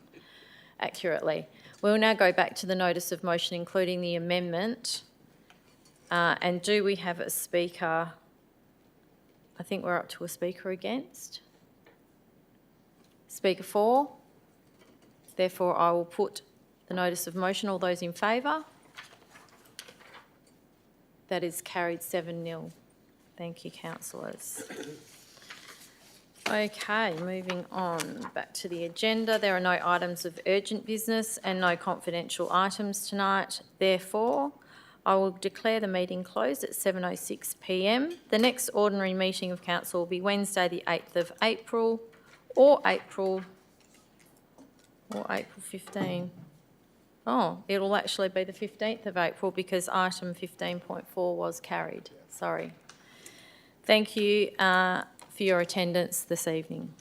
accurately. We'll now go back to the notice of motion, including the amendment. And do we have a speaker? I think we're up to a speaker against. Speaker for. Therefore, I will put the notice of motion. All those in favour? That is carried 7-0. Thank you, councillors. Okay, moving on back to the agenda. There are no items of urgent business and no confidential items tonight. Therefore, I will declare the meeting closed at 7:06 p.m. The next ordinary meeting of council will be Wednesday, the 8th of April, or April 15. Oh, it'll actually be the 15th of April because item 15.4 was carried. Sorry. Thank you for your attendance this evening.